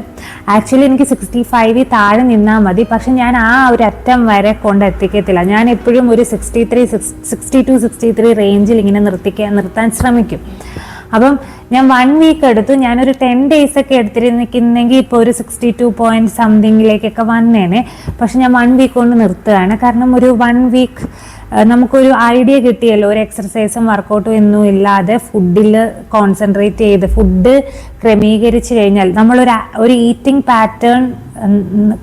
ആക്ച്വലി എനിക്ക് 65 താഴെ നിന്നാൽ മതി, പക്ഷെ ഞാൻ ആ ഒരു അറ്റം വരെ കൊണ്ടെത്തിക്കത്തില്ല. ഞാൻ എപ്പോഴും ഒരു 62-63 റേഞ്ചിൽ ഇങ്ങനെ നിർത്താൻ ശ്രമിക്കും. അപ്പം ഞാൻ 1 വീക്ക് എടുത്തു. ഞാനൊരു 10 days ഒക്കെ എടുത്തിരുന്നെങ്കിൽ ഇപ്പോൾ ഒരു 62 പോയിന്റ് സംതിങ്ങിലേക്കൊക്കെ വന്നേനെ. പക്ഷെ ഞാൻ 1 വീക്ക് കൊണ്ട് നിർത്തുകയാണ്. കാരണം ഒരു 1 വീക്ക് നമുക്കൊരു ഐഡിയ കിട്ടിയല്ലോ, ഒരു എക്സർസൈസും വർക്കൗട്ടും ഒന്നും ഇല്ലാതെ ഫുഡിൽ കോൺസെൻട്രേറ്റ് ചെയ്ത് ഫുഡ് ക്രമീകരിച്ച് കഴിഞ്ഞാൽ, നമ്മളൊരു ഈറ്റിംഗ് പാറ്റേൺ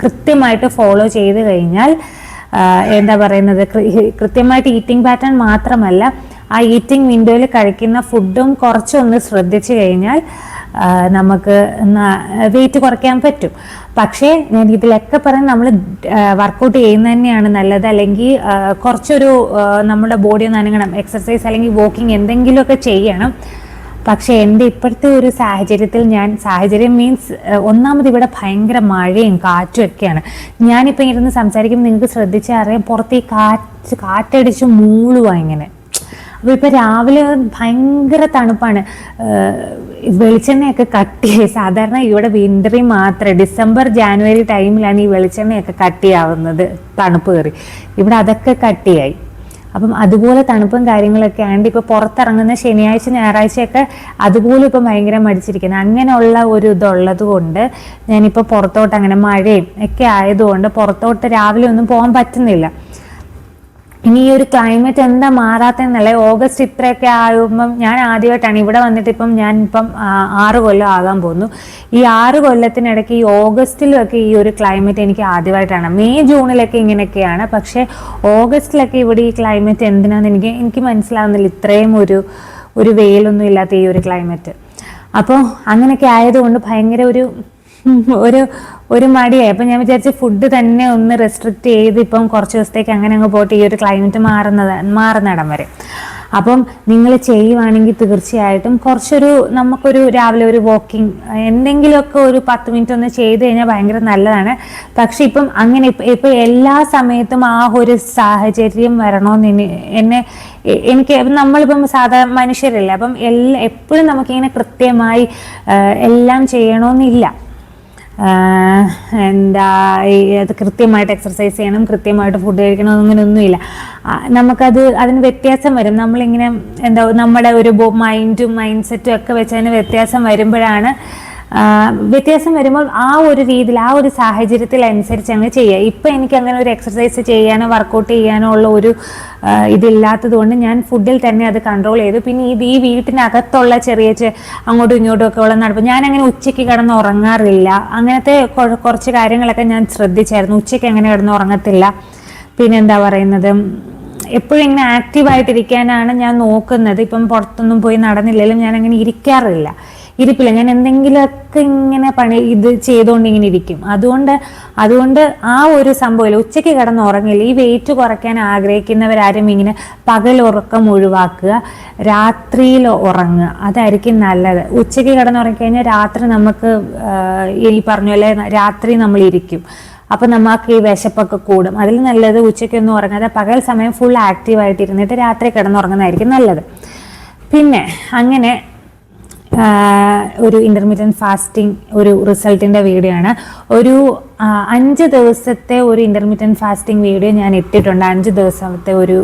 കൃത്യമായിട്ട് ഫോളോ ചെയ്ത് കഴിഞ്ഞാൽ, എന്താ പറയുന്നത്, കൃത്യമായിട്ട് ഈറ്റിംഗ് പാറ്റേൺ മാത്രമല്ല, ആ ഈറ്റിംഗ് വിൻഡോയിൽ കഴിക്കുന്ന ഫുഡും കുറച്ചൊന്ന് ശ്രദ്ധിച്ചു കഴിഞ്ഞാൽ നമുക്ക് വെയിറ്റ് കുറയ്ക്കാൻ പറ്റും. പക്ഷേ ഞാൻ ഇതിലൊക്കെ പറഞ്ഞ് നമ്മൾ വർക്കൗട്ട് ചെയ്യുന്നത് തന്നെയാണ് നല്ലത്. അല്ലെങ്കിൽ കുറച്ചൊരു നമ്മുടെ ബോഡി ഒന്ന് അനങ്ങണം, എക്സർസൈസ് അല്ലെങ്കിൽ വാക്കിംഗ് എന്തെങ്കിലുമൊക്കെ ചെയ്യണം. പക്ഷേ എൻ്റെ ഇപ്പോഴത്തെ ഒരു സാഹചര്യം മീൻസ് ഒന്നാമത് ഇവിടെ ഭയങ്കര മഴയും കാറ്റും ഒക്കെയാണ്. ഞാനിപ്പോൾ ഇരുന്ന് സംസാരിക്കുമ്പോൾ നിങ്ങൾക്ക് ശ്രദ്ധിച്ചാൽ അറിയാം, പുറത്ത് ഈ കാറ്റടിച്ച് മൂളുവാ ഇങ്ങനെ. അപ്പോൾ ഇപ്പോൾ രാവിലെ ഭയങ്കര തണുപ്പാണ്. വെളിച്ചെണ്ണയൊക്കെ കട്ടിയായി. സാധാരണ ഇവിടെ വിൻ്ററിൽ മാത്രമേ, ഡിസംബർ ജാനുവരി ടൈമിലാണ് ഈ വെളിച്ചെണ്ണയൊക്കെ കട്ടിയാവുന്നത്, തണുപ്പ് കയറി. ഇവിടെ അതൊക്കെ കട്ടിയായി. അപ്പം അതുപോലെ തണുപ്പും കാര്യങ്ങളൊക്കെ ആണ്ട് ഇപ്പോൾ പുറത്തിറങ്ങുന്ന ശനിയാഴ്ച ഞായറാഴ്ചയൊക്കെ അതുപോലെ ഇപ്പം ഭയങ്കര മടിച്ചിരിക്കുന്നത്. അങ്ങനെയുള്ള ഒരു ഇതുള്ളത് കൊണ്ട് ഞാനിപ്പോൾ പുറത്തോട്ട്, അങ്ങനെ മഴയും ഒക്കെ ആയതുകൊണ്ട് പുറത്തോട്ട് രാവിലെ ഒന്നും പോകാൻ പറ്റുന്നില്ല. ഇനി ഈ ഒരു ക്ലൈമറ്റ് എന്താ മാറാത്തെന്നല്ലേ. ഓഗസ്റ്റ് ഇത്രയൊക്കെ ആകുമ്പം ഞാൻ ആദ്യമായിട്ടാണ് ഇവിടെ വന്നിട്ട്, ഞാനിപ്പം 6 കൊല്ലം ആകാൻ പോകുന്നു. ഈ 6 കൊല്ലത്തിനിടയ്ക്ക് ഈ ഓഗസ്റ്റിലൊക്കെ ഈ ഒരു ക്ലൈമറ്റ് എനിക്ക് ആദ്യമായിട്ടാണ്. മെയ് ജൂണിലൊക്കെ ഇങ്ങനെയൊക്കെയാണ്, പക്ഷേ ഓഗസ്റ്റിലൊക്കെ ഇവിടെ ഈ ക്ലൈമറ്റ് എന്തിനാന്ന് എനിക്ക് മനസ്സിലാവുന്നില്ല. ഇത്രയും ഒരു വെയിലൊന്നും ഇല്ലാത്ത ഈ ഒരു ക്ലൈമറ്റ്. അപ്പോൾ അങ്ങനെയൊക്കെ ആയതുകൊണ്ട് ഭയങ്കര ഒരു മടിയായി. അപ്പം ഞാൻ വിചാരിച്ചു ഫുഡ് തന്നെ ഒന്ന് റെസ്ട്രിക്റ്റ് ചെയ്ത് ഇപ്പം കുറച്ച് ദിവസത്തേക്ക് അങ്ങനെ അങ്ങ് പോയിട്ട് ഈ ഒരു ക്ലൈമറ്റ് മാറുന്നിടം വരെ. അപ്പം നിങ്ങൾ ചെയ്യുവാണെങ്കിൽ തീർച്ചയായിട്ടും നമുക്കൊരു രാവിലെ ഒരു വാക്കിംഗ് എന്തെങ്കിലുമൊക്കെ ഒരു 10 മിനിറ്റ് ഒന്ന് ചെയ്ത് കഴിഞ്ഞാൽ ഭയങ്കര നല്ലതാണ്. പക്ഷെ ഇപ്പം അങ്ങനെ ഇപ്പം എല്ലാ സമയത്തും ആ ഒരു സാഹചര്യം വരണമെന്ന് എനിക്ക് നമ്മളിപ്പം സാധാരണ മനുഷ്യരല്ലേ. അപ്പം എപ്പോഴും നമുക്കിങ്ങനെ കൃത്യമായി എല്ലാം ചെയ്യണമെന്നില്ല. അത് കൃത്യമായിട്ട് എക്സർസൈസ് ചെയ്യണം, കൃത്യമായിട്ട് ഫുഡ് കഴിക്കണം, അങ്ങനെയൊന്നുമില്ല. അതിന് വ്യത്യാസം വരും. നമ്മളിങ്ങനെ നമ്മുടെ ഒരു മൈൻഡ് സെറ്റും ഒക്കെ വെച്ച് അതിന് വ്യത്യാസം വരുമ്പോൾ ആ ഒരു രീതിയിൽ, ആ ഒരു സാഹചര്യത്തിൽ അനുസരിച്ച് അങ്ങ് ചെയ്യുക. ഇപ്പം എനിക്ക് അങ്ങനെ ഒരു എക്സർസൈസ് ചെയ്യാനോ വർക്കൗട്ട് ചെയ്യാനോ ഉള്ള ഒരു ഇതില്ലാത്തത് കൊണ്ട് ഞാൻ ഫുഡിൽ തന്നെ അത് കൺട്രോൾ ചെയ്തു. പിന്നെ ഈ വീട്ടിനകത്തുള്ള ചെറിയ അങ്ങോട്ടും ഇങ്ങോട്ടും ഒക്കെ ഉള്ള നടപ്പ്, ഞാൻ അങ്ങനെ ഉച്ചയ്ക്ക് കിടന്ന് ഉറങ്ങാറില്ല. അങ്ങനത്തെ കുറച്ച് കാര്യങ്ങളൊക്കെ ഞാൻ ശ്രദ്ധിച്ചായിരുന്നു. ഉച്ചയ്ക്ക് അങ്ങനെ കിടന്ന് ഉറങ്ങത്തില്ല. പിന്നെ എന്താ പറയുന്നത്, എപ്പോഴും ഇങ്ങനെ ആക്റ്റീവായിട്ടിരിക്കാനാണ് ഞാൻ നോക്കുന്നത്. ഇപ്പം പുറത്തൊന്നും പോയി നടന്നില്ലെങ്കിലും ഞാൻ അങ്ങനെ ഇരിപ്പില്ല. ഞാൻ എന്തെങ്കിലുമൊക്കെ ഇങ്ങനെ ഇത് ചെയ്തുകൊണ്ട് ഇങ്ങനെ ഇരിക്കും. അതുകൊണ്ട് ആ ഒരു സംഭവമില്ല. ഉച്ചയ്ക്ക് കിടന്ന് ഉറങ്ങില്ല. ഈ വെയിറ്റ് കുറയ്ക്കാൻ ആഗ്രഹിക്കുന്നവരാരും ഇങ്ങനെ പകൽ ഉറക്കം ഒഴിവാക്കുക, രാത്രിയിൽ ഉറങ്ങുക, അതായിരിക്കും നല്ലത്. ഉച്ചയ്ക്ക് കിടന്ന് ഉറങ്ങിക്കഴിഞ്ഞാൽ രാത്രി നമുക്ക് ഈ പറഞ്ഞ പോലെ രാത്രി നമ്മൾ ഇരിക്കും. അപ്പം നമുക്ക് ഈ വിശപ്പൊക്കെ കൂടും. അതിൽ നല്ലത് ഉച്ചയ്ക്കൊന്നും ഉറങ്ങാതെ പകൽ സമയം ഫുൾ ആക്റ്റീവായിട്ടിരുന്നിട്ട് രാത്രി കിടന്നുറങ്ങുന്നതായിരിക്കും നല്ലത്. പിന്നെ അങ്ങനെ ഒരു ഇൻ്റർമീഡിയറ്റ് ഫാസ്റ്റിംഗ് ഒരു റിസൾട്ടിൻ്റെ വീഡിയോ ആണ്. ഒരു 5 ദിവസത്തെ ഒരു ഇൻ്റർമീഡിയറ്റ് ഫാസ്റ്റിംഗ് വീഡിയോ ഞാൻ ഇട്ടിട്ടുണ്ട്. 5 ദിവസത്തെ ഒരു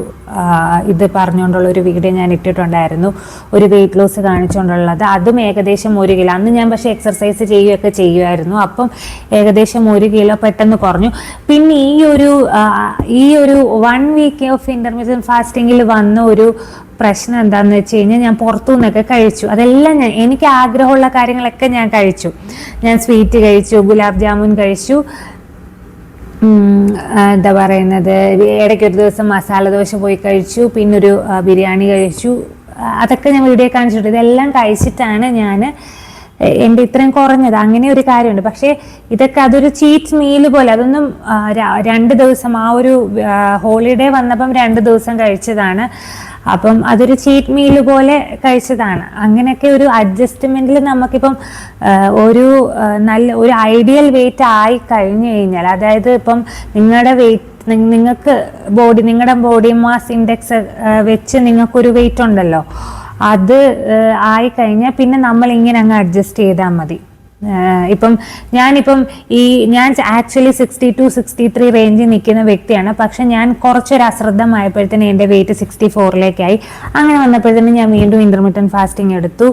ഇത് പറഞ്ഞുകൊണ്ടുള്ള ഒരു വീഡിയോ ഞാൻ ഇട്ടിട്ടുണ്ടായിരുന്നു, ഒരു വെയിറ്റ് ലോസ് കാണിച്ചുകൊണ്ടുള്ളത്. അതും ഏകദേശം 1 കിലോ. അന്ന് ഞാൻ പക്ഷേ എക്സർസൈസ് ചെയ്യുകയൊക്കെ ചെയ്യുമായിരുന്നു. അപ്പം ഏകദേശം 1 കിലോ പെട്ടെന്ന് കുറഞ്ഞു. പിന്നെ ഈ ഒരു 1 വീക്ക് ഓഫ് ഇൻ്റർമീഡിയറ്റ് ഫാസ്റ്റിങ്ങിൽ വന്ന ഒരു പ്രശ്നം എന്താണെന്ന് വെച്ച് കഴിഞ്ഞാൽ, ഞാൻ പുറത്തു നിന്നൊക്കെ കഴിച്ചു. അതെല്ലാം എനിക്ക് ആഗ്രഹമുള്ള കാര്യങ്ങളൊക്കെ ഞാൻ കഴിച്ചു. ഞാൻ സ്വീറ്റ് കഴിച്ചു, ഗുലാബ് ജാമുൻ കഴിച്ചു, എന്താ പറയുന്നത്, ഇടയ്ക്കൊരു ദിവസം മസാല ദോശ പോയി കഴിച്ചു, പിന്നൊരു ബിരിയാണി കഴിച്ചു. അതൊക്കെ ഞാൻ വീഡിയോ കാണിച്ചിട്ടുണ്ട്. ഇതെല്ലാം കഴിച്ചിട്ടാണ് ഞാൻ എൻ്റെ ഇത്രയും കുറഞ്ഞത്. അങ്ങനെ ഒരു കാര്യമുണ്ട്. പക്ഷേ ഇതൊക്കെ അതൊരു ചീറ്റ് മീല് പോലെ, അതൊന്നും 2 ദിവസം ആ ഒരു ഹോളിഡേ വന്നപ്പം 2 ദിവസം കഴിച്ചതാണ്. അപ്പം അതൊരു ചീറ്റ് മീല് പോലെ കഴിച്ചതാണ്. അങ്ങനെയൊക്കെ ഒരു അഡ്ജസ്റ്റ്മെൻറ്റിൽ നമുക്കിപ്പം ഒരു ഐഡിയൽ വെയിറ്റ് ആയി കഴിഞ്ഞു കഴിഞ്ഞാൽ, അതായത് ഇപ്പം നിങ്ങളുടെ നിങ്ങളുടെ ബോഡി മാസ് ഇൻഡെക്സ് വെച്ച് നിങ്ങൾക്കൊരു വെയിറ്റ് ഉണ്ടല്ലോ, അത് ആയിക്കഴിഞ്ഞാൽ പിന്നെ നമ്മളിങ്ങനെ അങ്ങ് അഡ്ജസ്റ്റ് ചെയ്താൽ മതി. ഇപ്പം ഞാൻ ആക്ച്വലി 62-63 റേഞ്ചിൽ നിൽക്കുന്ന വ്യക്തിയാണ്. പക്ഷെ ഞാൻ കുറച്ചൊരു അശ്രദ്ധമായപ്പോഴത്തേന് എൻ്റെ വെയിറ്റ് 64ലേക്കായി. അങ്ങനെ വന്നപ്പോഴത്തേനും ഞാൻ വീണ്ടും ഇന്റർമീഡിയറ്റ് ഫാസ്റ്റിംഗ് എടുത്തു.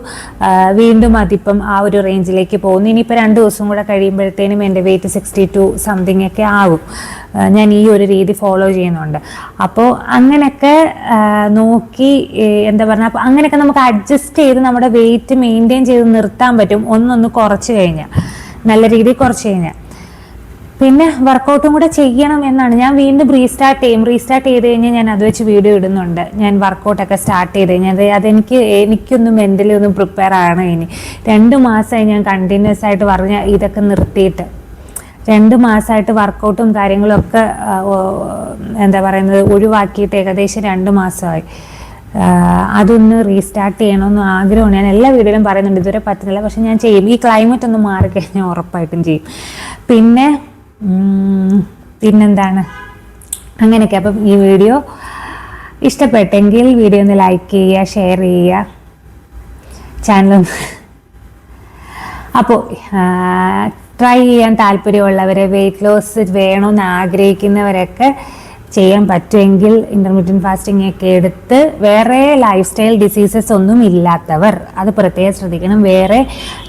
വീണ്ടും അതിപ്പം ആ ഒരു റേഞ്ചിലേക്ക് പോകുന്നു. ഇനിയിപ്പോൾ 2 ദിവസം കൂടെ കഴിയുമ്പോഴത്തേനും എൻ്റെ വെയിറ്റ് 62 സംതിങ് ഒക്കെ ആവും. ഞാൻ ഈ ഒരു രീതി ഫോളോ ചെയ്യുന്നുണ്ട്. അപ്പോൾ അങ്ങനെയൊക്കെ നോക്കി എന്താ പറയുക, അപ്പോൾ അങ്ങനെയൊക്കെ നമുക്ക് അഡ്ജസ്റ്റ് ചെയ്ത് നമ്മുടെ വെയിറ്റ് മെയിൻറ്റെയിൻ ചെയ്ത് നിർത്താൻ പറ്റും. ഒന്നൊന്ന് കുറച്ച് കഴിഞ്ഞാൽ, നല്ല രീതിയിൽ കുറച്ച് കഴിഞ്ഞാൽ. പിന്നെ വർക്കൗട്ടും കൂടെ ചെയ്യണം എന്നാണ്. ഞാൻ വീണ്ടും റീസ്റ്റാർട്ട് ചെയ്ത് കഴിഞ്ഞാൽ ഞാൻ അത് വെച്ച് വീഡിയോ ഇടുന്നുണ്ട്. ഞാൻ വർക്കൗട്ടൊക്കെ സ്റ്റാർട്ട് ചെയ്ത് കഴിഞ്ഞാൽ എനിക്കൊന്നും മെൻ്റലി ഒന്നും പ്രിപ്പയർ ആണ്. ഇനി 2 മാസമായി ഞാൻ കണ്ടിന്യൂസ് ആയിട്ട് പറഞ്ഞ ഇതൊക്കെ നിർത്തിയിട്ട് 2 മാസമായിട്ട് വർക്കൗട്ടും കാര്യങ്ങളും ഒക്കെ എന്താ പറയുന്നത് ഒഴിവാക്കിയിട്ട് ഏകദേശം 2 മാസമായി. അതൊന്ന് റീസ്റ്റാർട്ട് ചെയ്യണമെന്ന് ആഗ്രഹമാണ്. ഞാൻ എല്ലാ വീഡിയോയിലും പറയുന്നുണ്ട്, ഇതുവരെ പറ്റുന്നില്ല. പക്ഷെ ഞാൻ ചെയ്യും. ഈ ക്ലൈമറ്റ് ഒന്ന് മാറിക്കഴിഞ്ഞാൽ ഉറപ്പായിട്ടും ചെയ്യും. പിന്നെന്താണ് അങ്ങനെയൊക്കെ. അപ്പം ഈ വീഡിയോ ഇഷ്ടപ്പെട്ടെങ്കിൽ വീഡിയോ ഒന്ന് ലൈക്ക് ചെയ്യുക, ഷെയർ ചെയ്യുക, ചാനലൊന്ന്. അപ്പോൾ ട്രൈ ചെയ്യാൻ താല്പര്യമുള്ളവർ, വെയിറ്റ് ലോസ് വേണമെന്ന് ആഗ്രഹിക്കുന്നവരൊക്കെ ചെയ്യാൻ പറ്റുമെങ്കിൽ ഇന്റർമീഡിയറ്റ് ഫാസ്റ്റിംഗ് ഒക്കെ എടുത്ത്, വേറെ ലൈഫ് സ്റ്റൈൽ ഡിസീസസ് ഒന്നും ഇല്ലാത്തവർ അത് പ്രത്യേകം ശ്രദ്ധിക്കണം. വേറെ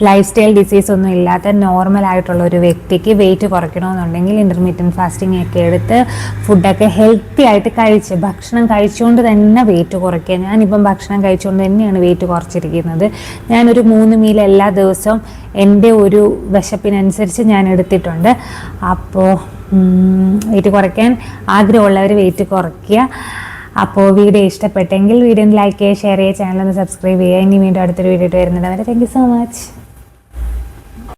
ലൈഫ് സ്റ്റൈൽ ഡിസീസ് ഒന്നും ഇല്ലാത്ത നോർമൽ ആയിട്ടുള്ള ഒരു വ്യക്തിക്ക് വെയിറ്റ് കുറയ്ക്കണമെന്നുണ്ടെങ്കിൽ ഇന്റർമീഡിയറ്റ് ഫാസ്റ്റിംഗ് ഒക്കെ എടുത്ത് ഫുഡൊക്കെ ഹെൽത്തി ആയിട്ട് കഴിച്ച്, ഭക്ഷണം കഴിച്ചുകൊണ്ട് തന്നെ വെയിറ്റ് കുറയ്ക്കുക. ഞാനിപ്പം ഭക്ഷണം കഴിച്ചുകൊണ്ട് തന്നെയാണ് വെയിറ്റ് കുറച്ചിരിക്കുന്നത്. ഞാനൊരു 3 മീൽ എല്ലാ ദിവസവും എൻ്റെ ഒരു വിശപ്പിനനുസരിച്ച് ഞാൻ എടുത്തിട്ടുണ്ട്. അപ്പോൾ വെയിറ്റ് കുറയ്ക്കാൻ ആഗ്രഹമുള്ളവർ വെയിറ്റ് കുറയ്ക്കുക. അപ്പോൾ വീഡിയോ ഇഷ്ടപ്പെട്ടെങ്കിൽ വീഡിയോ ലൈക്ക് ചെയ്യുക, ഷെയർ ചെയ്യുക, ചാനൽ ഒന്ന് സബ്സ്ക്രൈബ് ചെയ്യുക. ഇനി വീണ്ടും അടുത്തൊരു വീഡിയോ വരുന്നുണ്ട്. Thank you so much.